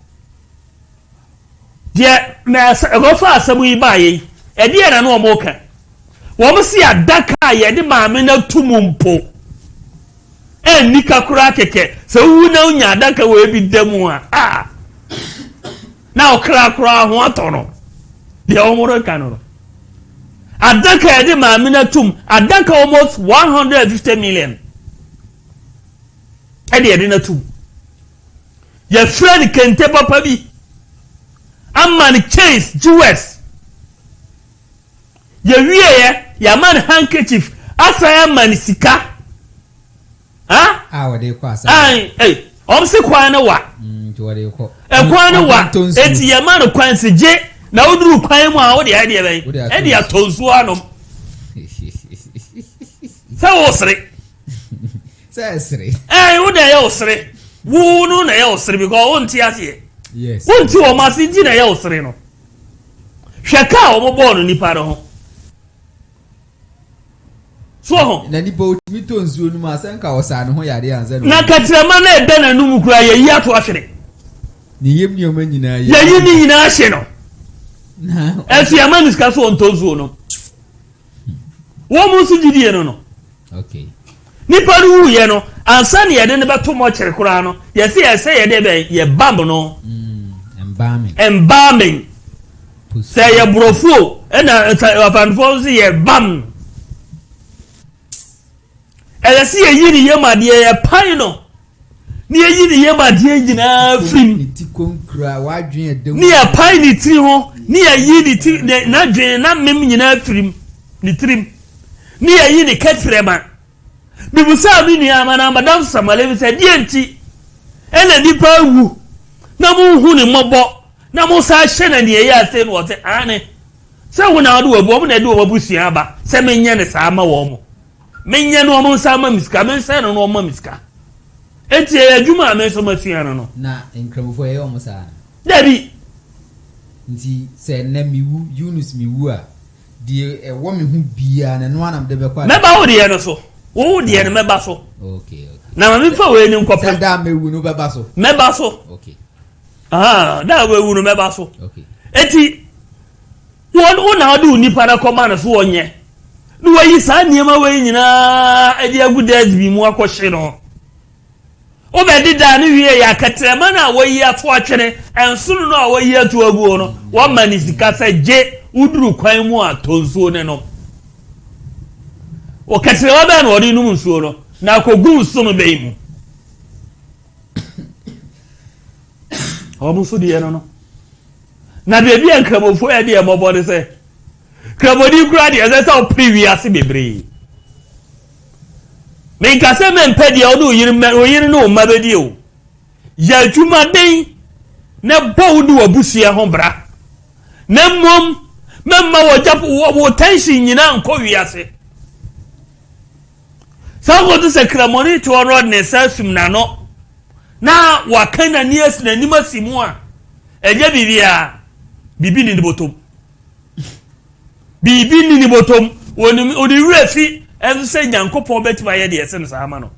de na gofa asamu yi baye edie na no mo ka wo mo si adaka ye de maame na tumumpo nika kura keke so wu na unya adaka we bi demu a na okra kura ho atono de omoro kanoro adaka e de maame na tum adaka almost 150 million de na tum ya friend kente papa bi amman chase US ya wiye ya man handkerchief asa ya man sika wode kwa asa omse kwan na wa wode ko kwan na wa eti ya man kwan se je na oduru kwan mu a wode ade ben ede atonsu anom sa osre wode ya osre wu no na ya osre because wonti ase yes wonti o masinji na ya osre no hweka o mo ball no nipa ro ho so na nipa otimi to nsuo nu ma senka osa ne ho yade anza no na katrema na ebe na num kura ye yi ato ahwere ni yem ni o ma nyina ye ye yi ni nyina ahwe no na efi amanis ka so onto nsuo no wo mu su gidie no okay nipa ru ye no ansa ne ye de ne beto mo kire kura no ye se ye de be ye bamb no embalming say ye brofo na afanfo si ye bam ele si ye ni ye made ye pan no ni ye ni ye made nyina frim ni ti konkra wa dwen edem ni ye pan ni ti ho ni ye yi ni ti na dwen na mem nyina frim ni trim ni ye yi ni ketrema bi musa bi ni amana madam samale se die nti ele nipa wu na mu hu ni mobo na mu sa hye na ne ye ase no wote ane se hu na do wabu na de wabu sua ba se menye ne sa ma wo mo menye no mo sa ma miska men se no ma miska enti e adwuma men so ma sua no na enkramofo ye o mo sa dabi nti se na miwu Yunus miwu a die e wo me hu bia na no anam de be kwa me ba wo de no so wo de no me ba so okay na ma mi fa we ni nkopem da mewu no be ba so me ba so okay da we wu no me ba so okay eti won na do ni para command so onye no we sa niema we nyina edi agudas bi mu akohye no o be dida ni wie ya katrema na we yi ato atwene ensunu no a we yi ato aguo no wo mani sika sa je uduru kwan mu atonsuo ne no o katrema ba na odi num nsuo no na akogu nsuo be mu omuso de no na bebi enkramofo e de emobo de se kramodi kura de se sa previous bebre me ka se me mpede o do yiri no ma bedi o ya dwuma den na bow du abusua ho bra na mom memma wo jap wo tension nyina nko wiase sa go de se kramoni to rod ne sasum na no na wakana nias na nima simu a enye bibia bibi ni botom bibi ni botom woni odi refi en se nyankopon betima ye de ese no sama no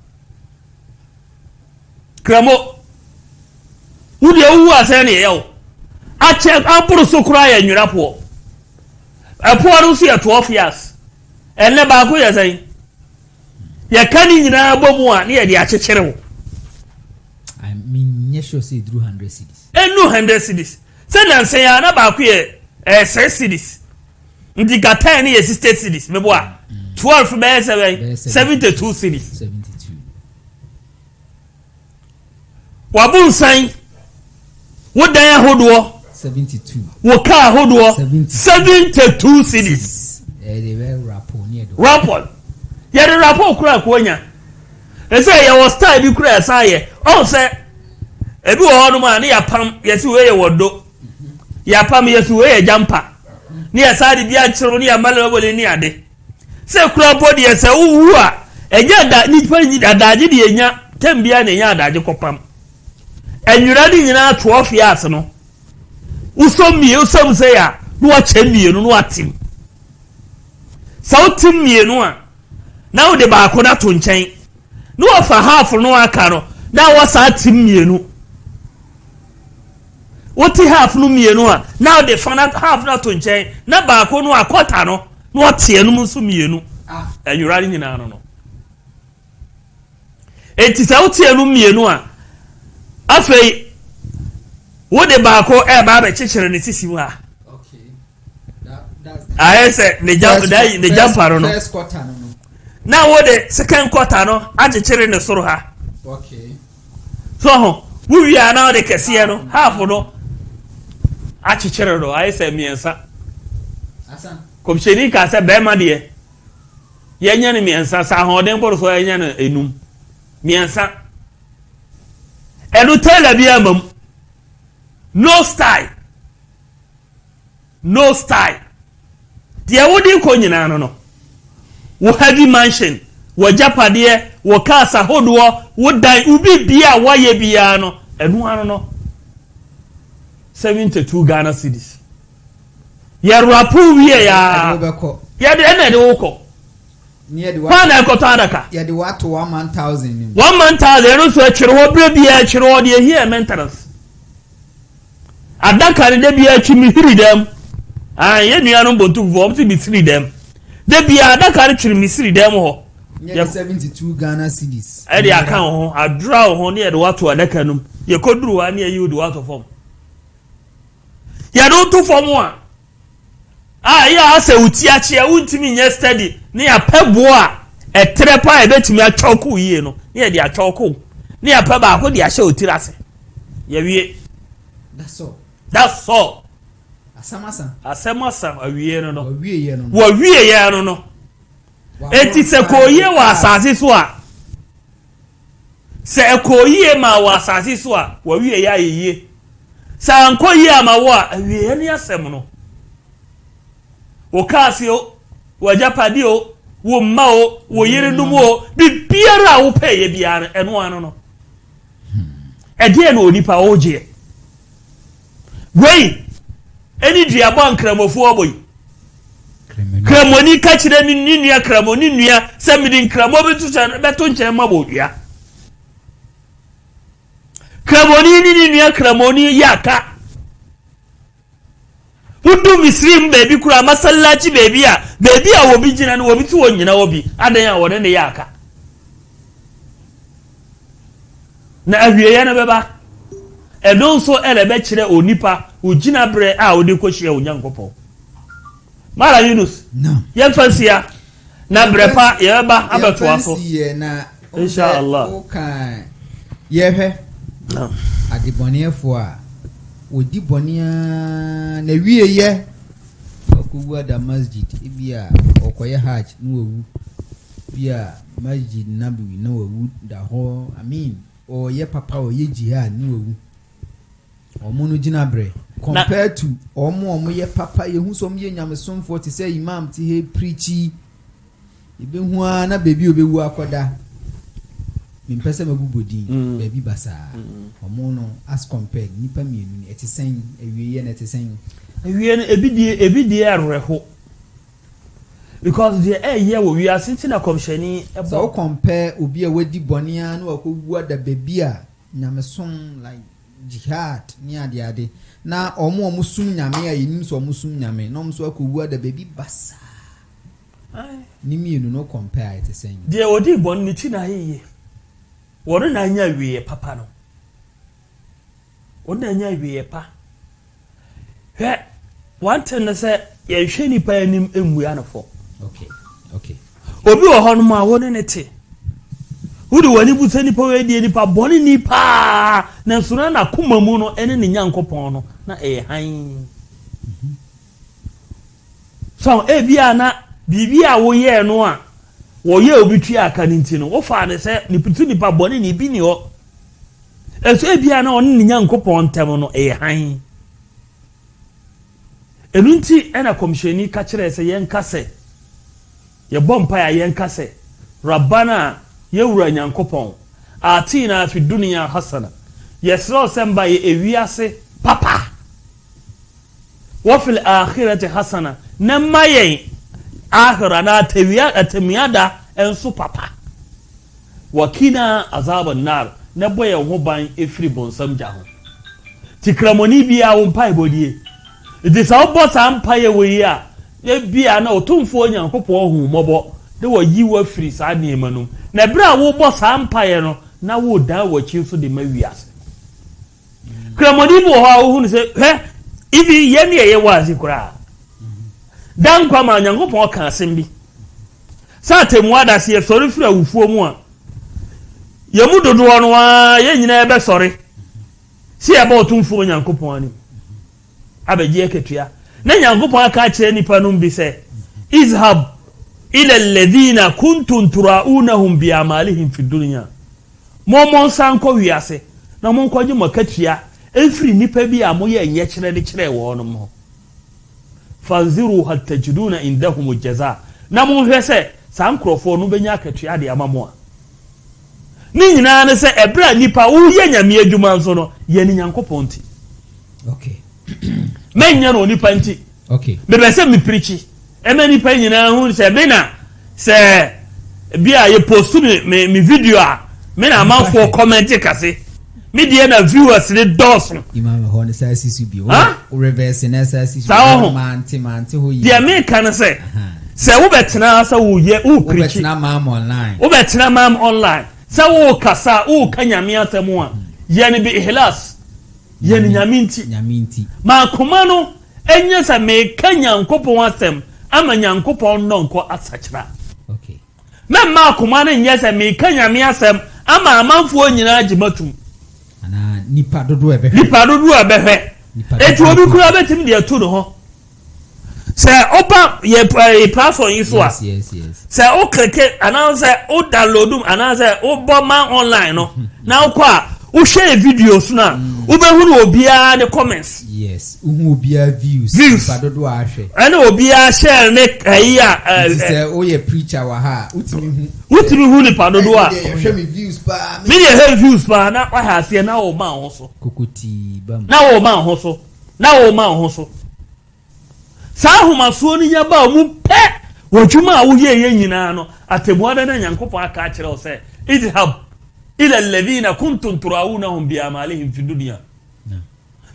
kramo udi owu ase ne ye a check aburu sokura ya nwira po apo ru si 12 years enne ba ko ye sai ye kani nyina bomu a ne ye de akekere wo Sure say 200 cities. Enu 100 cities. Say na say ya na ba ku ye 6 cities. Ndika 10 ye 60 cities meboa 12 be 72 cities 72 wabunsan wodan ahodo 72 woka ahodo 72 cities they were rapport near the rapport ye the rapport kura konya e say ye was style bi kura saye on say ebi wo hono ma na ya pam ye si we ye wodo ya pam ye si we ye jampa ni ya sadi bia chiro ni ya mala bole ni ade se kura body ye se wu a enya da ni pa ni adaje de enya tembia na enya adaje kopam enwura di nyina 12 years no usomie usom se ya no wa chemienu no atim sautim mienu a na wo de ba ko na to nchen no wa fa half no aka no na wa sa tim mienu woti half no mienu a na wo de fa na half na to nchen na ba ko no akota no no tie no muso mienu enwura di nyina no enti sa wo tie no mienu a afei wo de ba ko e ba be chichire ne sisi mu a ayese ne jamparo no first quarter no na wo de second quarter no agechire ne soro ha okay so ho wo wi ana de kese no half no agechire no ayese miensa asan komsheni ka se be ma de ye nya ne miensa sa ho de mboro so ye nya ne enum miensa enu tela bi amam no style dia wodi ko nyina no wo heavy mansion wo japade wo casa hodo wo dan ubi bia waye bia no enu ano no 72 Ghana cedis ya rapu wie ya de ene de woko near the pa na ekoto adaka ya de what to 1,000 1,000 no so chiro ho bre bia chiro de here maintenance adaka ne de bia chimi hiri dem ye nua no bontu vo ti bi tiri dem de bia adaka ne chiri mi siri dem ho near 72 Ghana cedis e de aka ho adra ho ne de wato adaka num ye koduru wa ne ye de wato form ya do to form a ya ase uti achi e untimi nye steady ne ya pebo a etrepa e betimi achoku yie no ne de achoku ne ya pe ba ko de ahye otirase ye wie that's all asamasa awie no no wo wie ye no no eti se koyie wa asase so a se koyie ma wa asase so a wo wie ya yeye sa ankoyie ama wo a awie ne asem no wo kasio wo japadi o wo ma o wo yere numu o bibiara wo peye biara eno ano no ede na onipa oje wei eni duabo nkramofo oboy kramoni ka kire ni nua kramoni nua se midi nkramo beto nche ma bodua kramoni ni nua kramoni yaka Udu misrim baby kura masallaci baby a wo bi jina no wo bi ti wo nyina wo bi adan a wo ne yaka na awie ya na beba e don so ele be kire onipa ojina bre a odi ko hye onyankopɔ mara Yunus ye fansia na bre pa ye ba abeto aso insha Allah okay ye hwe adiboniefo a odi bonia na wieye akuwa da masjid ibia okoye hajj no wu bia masjid nabawi no wu da ho amin o ye papa o ye jihad no wu omo gina bre compared to omo ye papa ye hu so ye nyamesomfo te say imam ti he preachi ibe hu na baby obewu akoda mimpese mabubodi baby basa omo no as compared nipa mienu ni etisen ewiye na etisen ewiye no ebidie arreho because the year we are sitting na komshani so compare obi a wadi bonia na wakowu da baby a nyamesom like jihad ni ade na omo sum nyame a yenim so omo sum nyame na omo so akowu da baby basa ni mienu no compare etisen de odi bon ni ti na yeye woro na anya wiye papa no wona anya wiye pa he one thing na say ye hwe nipa anim emua no fo okay obi wo hono ma wo ne te wudi wani busa nipa we die nipa boni nipa na nsuna na kuma mu no ene ne nyankopon no na han so bia na bibia wo ye no a wo ye obi twa aka nti no wo fa ne se nipitu nipa boni ni bi ni ho eso bia na on ne nyankopon tem no han enunti ena komisheni ka kire se yen kase ye bompa ya yen kase rabbana yewura nyankopon atina fi dunya hasana yesro semba ye ewiase papa wa fil akhirati hasana namaye akhira na atemiada enso papa wakina azaban nar na boye ho ban efri bonsam jaho tikramoni bia wo mpai bodie iti sa obo sa mpaye we a e bia na otumfo nyankopon hu mobo de wo yi wa firi sa niema no na bra wo bo sa mpaye no na wo da wo chi so de mawiase kramoni bo ha wo hu se ibi ye ne ye wazi kura dan kwa ma nyankopon ka asem bi sa temu ada se sori fira wufuo mu a ye mu dodo no a ye nyina ebe sori si ebe otumfo nyankopon ani abeje ketua na nyankopon aka kire nipa no bi se izhab ila alladhina kuntum turaunahum bi amalihim fi dunya momon sanko wiase na mon kwaji makatua efri nipa bi a moye enye kire de kire wo no mo fanziru hatta jiduna indahum jaza na mon hwese sankrofo no benya akatua de amamo a ni nyina ne se ebra nipa wo ye nyame adwuma nso no ye ni nyankopon ti okay menya no nipa nti okay bebe se mi preachi eme nipa nyina hu se bena se bia ye post me video a me na manfo comment kase me die na viewers ne doso imam ho ne sai sisu bi o reverse na sai sisu mante ho yi dia me kan se wo betena sa wo ye wo preachi betena mam online wo betena mam online sa wo kasa wo kanyame atemu a ye ne bi ihlas ye ne nyaminti ma koma no enye sa me kanyankopon asem ama nyankopon no nko asachira okay ma koma no enye sa me kanyame asem ama amanfo nyina agimatum ana nipa dodo ebe etu obi kura betim de atu no ho se oba ye platform yi so a yes se o click ana se o download ana se o boma online no na kwa o share videos na o be hu no obia the comments yes hu obia views nipa dodo a hwe ana obia share ne ayi se o ye preacher wa ha utimi hu nipa dodo a hwe me views pa me dey have views pa na wa ha se na o ma ho so kokoti bam na o ma ho so sa homaso ni nya ba mu pe wodwuma a wo ye nyina no atemuada na nyankopon aka kire o se idhab ila alladhina kuntum turaunahum bi amalihim fi dunya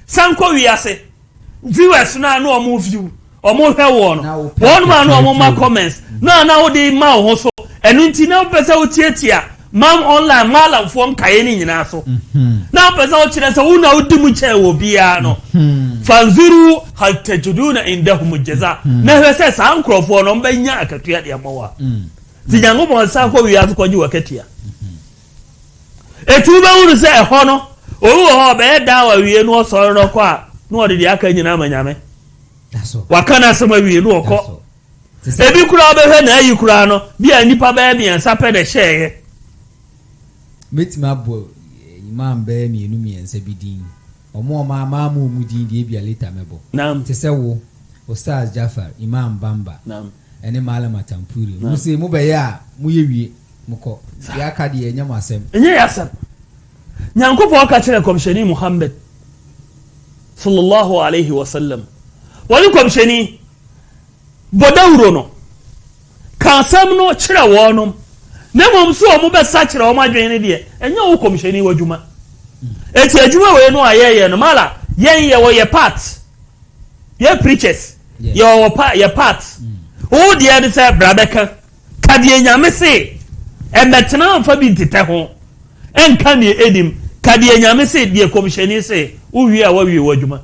sanko wiase viewers na no omo view omo hwe wo no won ma no omo ma comments na wo dey ma ho so enu nti na pese wo tietia mam online malam fo nkaye ni nyina so na pese wo kire se wo na wo dimu che wo bia no fanziru hal tajiduna indahum jaza na hwese sankrofo no mbanya akatua de amawa ti nyango sa ko wiase ko ji wakatia etu ba wuru se ho no owo ho be da wa wie no so no kwa no de aka nyina amanyame daso wakana sama wie no ko ebi kura be hwe na ayi kura no bia nipa ba mi ansa pe de hye metima bo imam be mi enu mi ansa bidin omo ma mu din de bia later mebo nam te se wo Ustaz Jafar Imam Bamba nam ene malama tampuri mu se mu be ya mu ye wie muko ya ka de enya masem enye yasam nyankopon ka kire komsheni Muhammad sallallahu alaihi wasallam wani komsheni bodawro no kansam no kire wonom na mom so mo be sa kire o madwen de enye wo komsheni wadwuma eti adwuma we no ayeye no mala yen ye wo ye part ye preachers ye part o de de say brabeka ka de nyame se emetena fa bi ntete ho enka ne edim ka de nyame se de komsheni se wo wi a wo wi wadwuma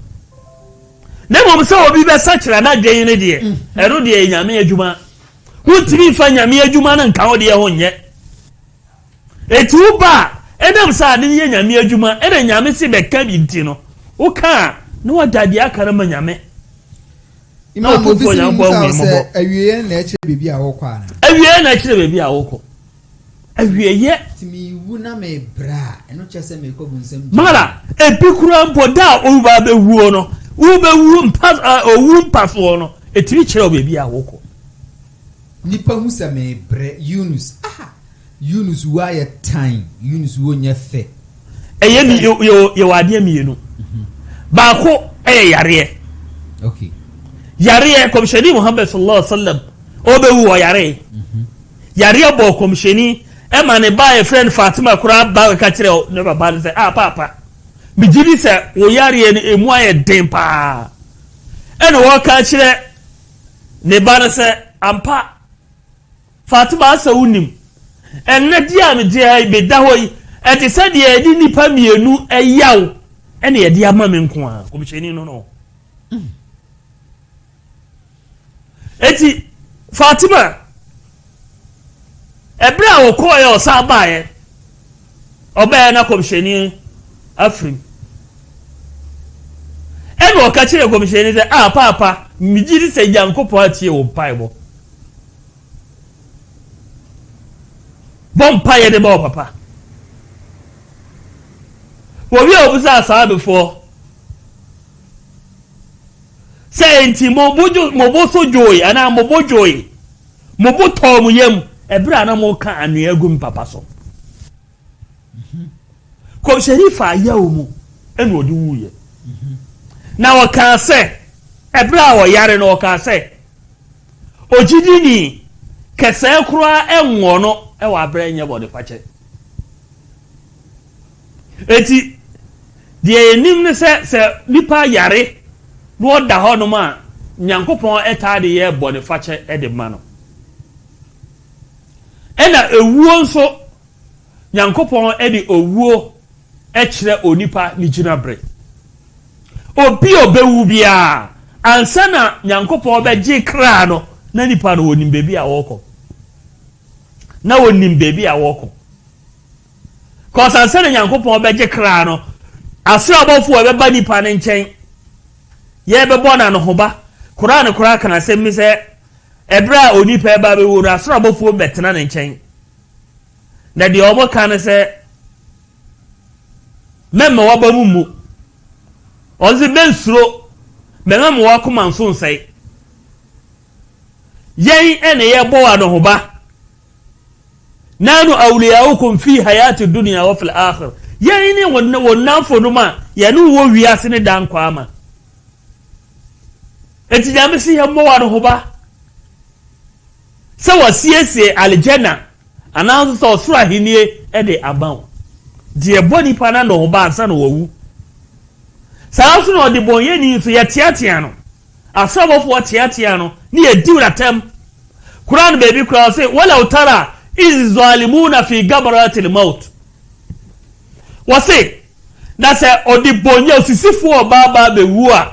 na mom se obi be sachira na dwen ne de ero de nyame adwuma wontimi fa nyame adwuma na nka wo de ho nye etu ba enam sa de ye nyame adwuma ere nyame se be ka bi nti no wo ka na wadade akara ma nyame ina ko bisi se awiye na ekire bebi a wokọ ana awiye na ekire bebi a wokọ awiye timi wu na me bra eno chese me ko bunsem mara epikura mpoda o ba be wuo no wo be wu mpa owu mpafo no etiri kire bebi a wokọ nipa hu se me bre Yunus wa ye time Yunus wo nya fe eye mi yo wade mienu ba ko yare okay yare komsheni Muhammad sallallahu alaihi wasallam obewu o yare yare bo komsheni e ma ne ba e friend Fatima kura ba ka kire ne baba ne say papa mi jiri se wo yare ne emu aye den pa e no wo ka kire ne ba ne say ampa Fatima asa unim enne dia me dia be da hoyi e te se dia di nipa mienu eyaw ene ye dia ma me nko a komsheni no eti Fatima ebra wo ko ye osa baaye oba na komsheni afrim eno ka kire komsheni se papa mi jiri se Yankopo atie wo paibo bom paye de ba papa wo wi obusa sa before say nti mo bo so joy ana mo bo joy mo bo to mo yam ebra na mo ka anu agum papa so ko sherifa yawo mu eno odi wuye na wo ka se ebra wo yare no ka se ojidini kese kura enwo no e wa bra nya bode pache eti die enim ne se nipa yare no da ho no ma Nyankopon etade ye bode fache ede ma no ena ewuo nso Nyankopon ede owuo kire onipa ni gina bre obi obewu bia ansa na Nyankopon be gi kra no na nipa no wonim bebi a woko na wonim bebi a woko cause ansa na Nyankopon be gi kra no asra abofo be ba nipa ne nchen ye be bona no hoba Quran kura kana se mi se ebra onipa ba be wura asra abofo betena ne nchen na de obo kana se memma waba mumu ozi bensuro memma wakoma nso nsai yen ene ye bo wa no hoba nanu awliyaukum fi hayati dunya wa fil akhir yen ni wonna fo no ma ye no wo wiase ne dan kwa ama eti jame si ye mo wa no hoba se wasiesie aljanna ananso so sura hinie e de aban die boni pa na no hoba ansa no wawu saa so no de bonye ni so ye tiatia no asabofo tiatia no ni e diuratem Quran baby kura say wala utara iz zalimuna fi gabratil maut wase na se odi bonye osisifo obaba bewu a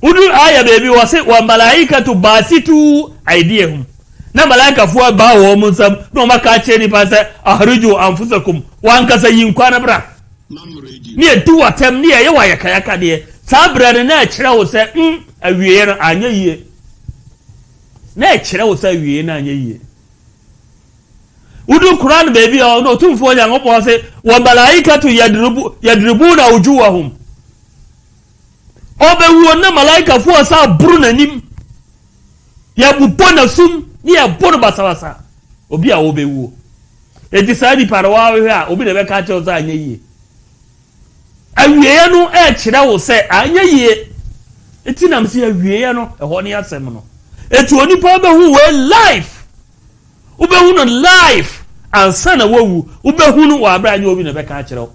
udu aya baby wase wa malaikatu basitu aidihum na malaika fuwa ba wo mun sam no maka ce ni fa sai ahruju anfusakum wa an kasa yin kwana bra ni duwa tem ni yawa ya kaya de sabra ne na kira wo sai awiye na anyaye na kira wo sai awiye na anyaye udu Quran baby o no tumfo nya ngopo sai wa malaikatu yadribuna wujuhahum obe wo na malaika fuwa sa bruna nim ya bupona sum ni ya bono basawasa obi a obewu enti sadi parawa we a obi na be ka che oza anyaye awiye no e kira wo se anyaye enti nam se awiye no e ho ne asem no eti oni pa be hu we life obewu no life ansa na wawu obehu no wa abra anya obi na be ka kira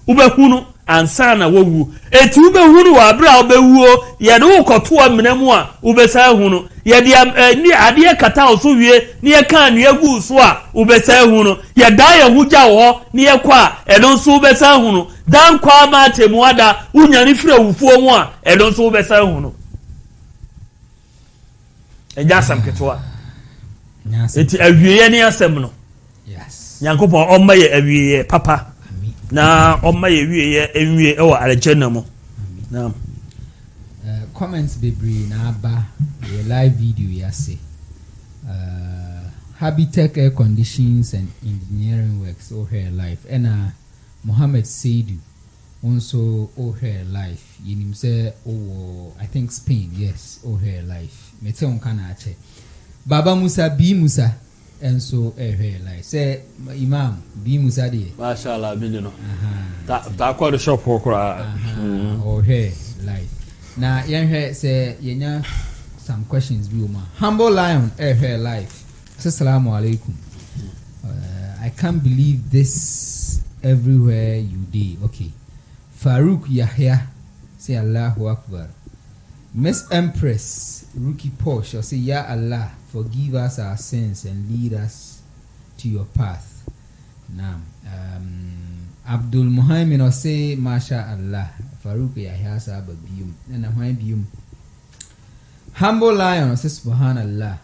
obehu no ansa na wawu eti ube hunu wa abra obewuo ye de ukoto amena mu a ubesa hunu ye de ni ade kata oso wie ni ye kan ni agu so a ubesa hunu ye da ye hugya wo ni ye kwa eno so ubesa hunu dan kwa ma temu ada unyani fira wufuo mu a eno so ubesa hunu ejasam ketwa eti awieye ni asem no yes Yankopon omma ye awieye papa na omma ye wieye enwie e wo aljanna mo naam comments bebre na aba the live video ya say Habitech Air Conditions and Engineering Works or her life and Mohammed Seidu also or her life yinim say oh I think Spain yes or her life mete on kana ache Baba Musa B Musa and so her life say Imam B Musa de mashallah bi no ta kwa the shop okra or her life na yen say yenya some questions bi uma Humble Lion her life assalamu alaikum I can't believe this everywhere you dey okay Farouk Yahya say Allahu Akbar Miss Empress Ruki Posh say Ya Allah forgive us our sins and lead us to your path now Abdul Muhammad say Masha Allah Farouk Yahya say Babiyum and Biyum Humble Lion say Subhanallah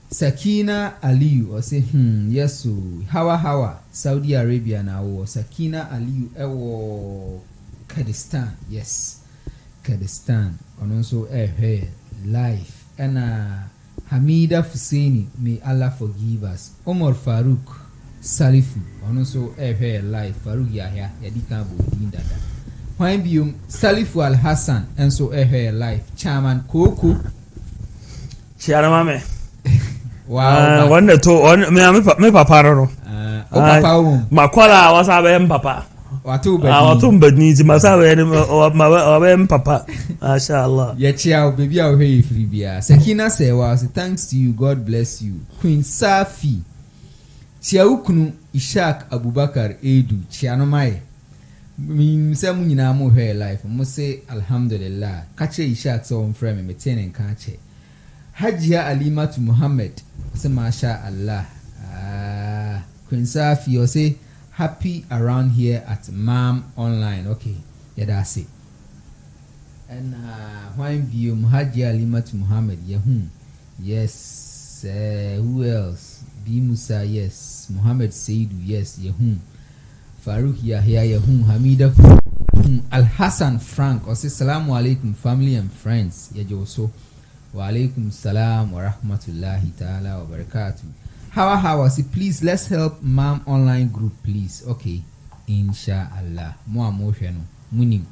Sakina Aliyu or say yes so Hawa Saudi Arabia now Sakina Aliyu ewo Kurdistan yes Kurdistan and also her life and Hamida Fuseni may Allah forgive us Omar Farouk Salifu and also her life Farouk Yahya Yadika Bodin Dada Why be Salifu Al Hassan and so her life Chairman Koko Chiaramame wow wonder to me papa ro papa makwala wasabe papa watu mbadni masabe mabe papa masha Allah ya chia baby a we free bia Sakina say was thanks to you God bless you Queen Safi chia ukunu Ishak Abubakar Edu chia no mai mi se mu nyina mo her life mo say alhamdulillah kache Ishak so on frame me tenen kache Hajia Alimatu Muhammad say masha Allah Queen Safi you say happy around here at Mam Online okay yeah that's it and when view Hajia Alimatu Muhammad yes who else B Musa yes Muhammad Seidu yes Farouk Yahya Hamida Al Hassan Frank or say Assalamu alaikum family and friends so Wa alaikum salam wa rahmatullahi ta'ala wa barakatuh. How say please let's help Mam Online group please. Okay. Inshallah. Mo no munim.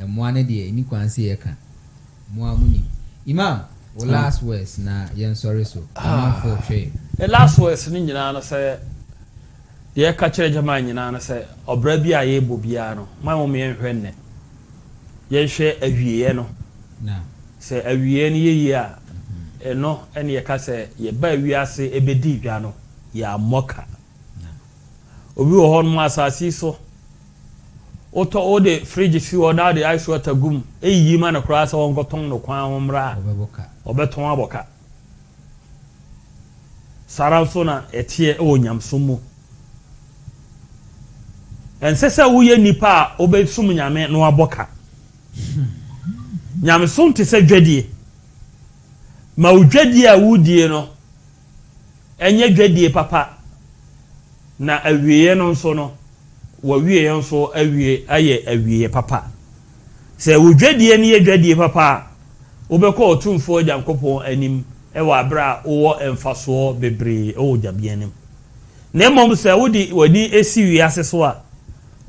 Mo ane de ni kwanse ye kan. Mo munim. Imam, last words na yen sorry so. For trade. The last words ni nyina na say de ka kire jama nyina na say obra bi a ye bobia no. Ma mo me hwenne. Yehwe awieye no na se awieye ni yeyi a eno ene ye ka se ye ba awiase ebedi dwa no ya moka obi wo hon ma asasi so oto ode fridge fi o na de ice water gum eyi ma na kura sa won goton no kwan ho mra obeton aboka saranso na etie onyamsomu ensese wo ye nipa obesum nyame no aboka nyame son te se dwadie ma udwadie a wudie no enye dwadie papa na awieye no nso no wa wieye nso awie aye awieye papa se udwadie ne ye dwadie papa obekọ otumfo Yankopon anim e wa bra wo emfaso bebre o jabianim na emom se wodi wani esi wiase so a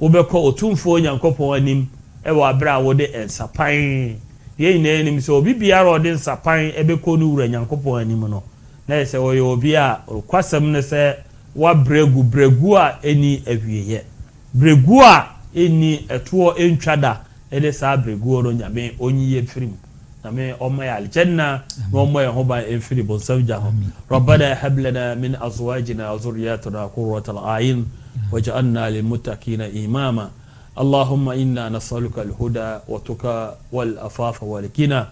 obekọ otumfo Yankopon anim ewa bra wode ensapan ye ina enim so obi biara ode ensapan ebekọ no wura Yankopon anim no na se oye obi a kwasem ne se wa bregu a eni awieye bregu a eni eto entwada ede sa bregu ro nyame onyiye firim نمي أمي الجنة وأمي هما إنفري بنسوجهم ربنا هب لنا من أزواجنا وذرياتنا قرة الأعين وجعلنا للمتقين إماما اللهم إنا نسألك الهدى والتقى والأفاف والغنى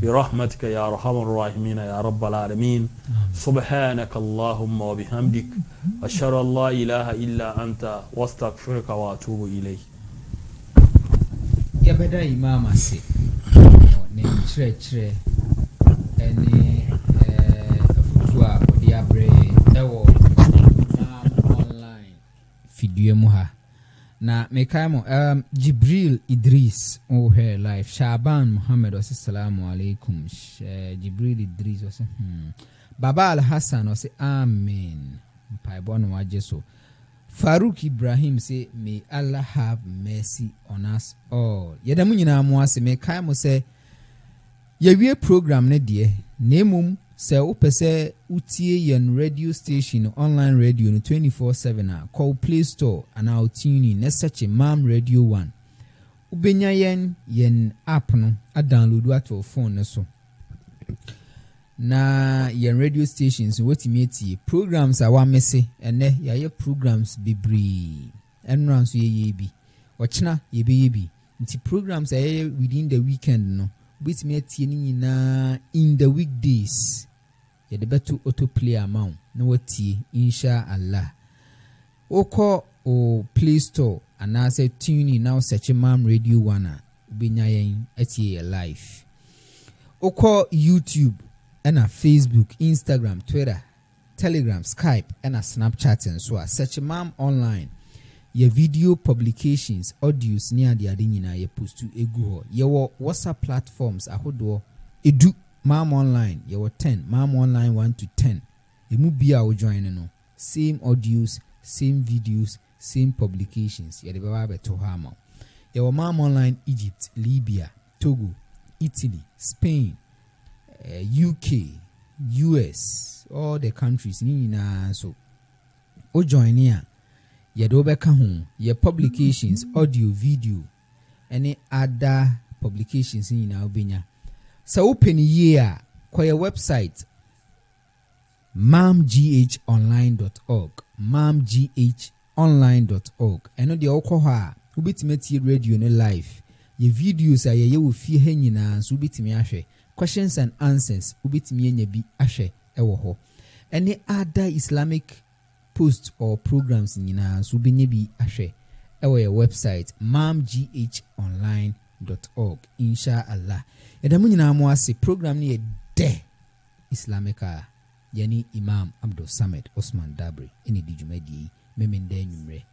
برحمتك يا أرحم الراحمين يا رب العالمين سبحانك اللهم وبحمدك أشهد أن لا إله إلا أنت واستغفرك وأتوب إليك يبدا إمام أسي نيتشري أني أفتوى وديابري أو أونلاين فيديو مها na mekaimo Jibril Idris here live Shaban Muhammad assalamu alaikum Jibril Idris was Baba Al Hassan was amen pai bono waje so Farouk Ibrahim say may Allah have mercy on us all yeda mu nyina mo ase mekaimo say ye program ne de nemum say opese utie yen radio station online radio no 24/7 call Play Store and our tuning na search Mam Radio 1 ubenya yen app no a download at your phone na so na yen radio stations wetimi ati programs a wa mese ene ye programs bibri enran so ye bi ochina ye bi nti programs a within the weekend no wetimi ati ni nyina in the weekdays ye de beto autoplay amount na wati insha Allah oko o Play Store and I say tune now search Mam Radio 1 ubenya yen atie live oko YouTube and Facebook Instagram Twitter Telegram Skype and Snapchat and so search Mam online your video publications audios near the adinina ye post to egu your WhatsApp platforms ahodo edu Mam online you were 10 Mam online 1 to 10 emu bia wo join no same audios same videos same publications ye de baba beto hama you were Mam online Egypt Libya Togo Italy Spain UK US all the countries ni na so o join here ye do be ka ho ye publications audio video any other publications ni na obenya so open here kwa your website mamghonline.org mamghonline.org eno de okọ ha ubitimeti radio ne live ye videos aye wo fie ha nyina so ubitimi ahwe questions and answers ubitimi nya bi ahwe ewo ho any other Islamic post or programs nyina so binye bi ahwe ewo your website mamghonline.org insha Allah edamu nyina mo ase program ni de Islamic yani Imam Abdul Samad Osman Dabre eni di jumadi memende nyumre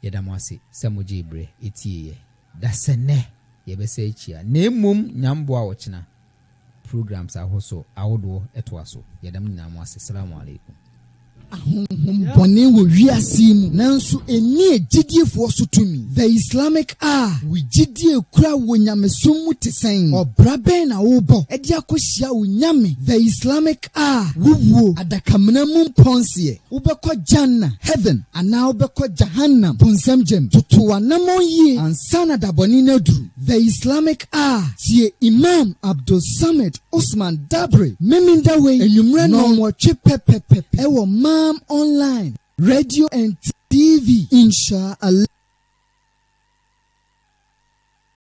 yedamu ase samoje bre etie dasene yebese echia nemum nyambo a wochina programs ahoso awodo etwaso yedamu nyina mo ase assalamu alaikum bɔne wɔ wiase mu nanso ɛni agyidiefo so tumi the Islamic we gyidie kura wɔ nyamesom mu te sɛn ɔbra bɛn na wobɔ ɛde akɔhyia wo nyame the Islamic wowuo adakamena mu mpɔnseɛ wobɛkɔ janna heaven anaa wobɛkɔ jahannam bonsam gyam totowanamɔ yie ansa na dabɔne no aduru the Islamic tie Imam Abdul Samad Osman Dabre meminda wei enwumrɛ no wɔtwe pɛpɛpɛ ɛwɔ Mam online radio and TV inshallah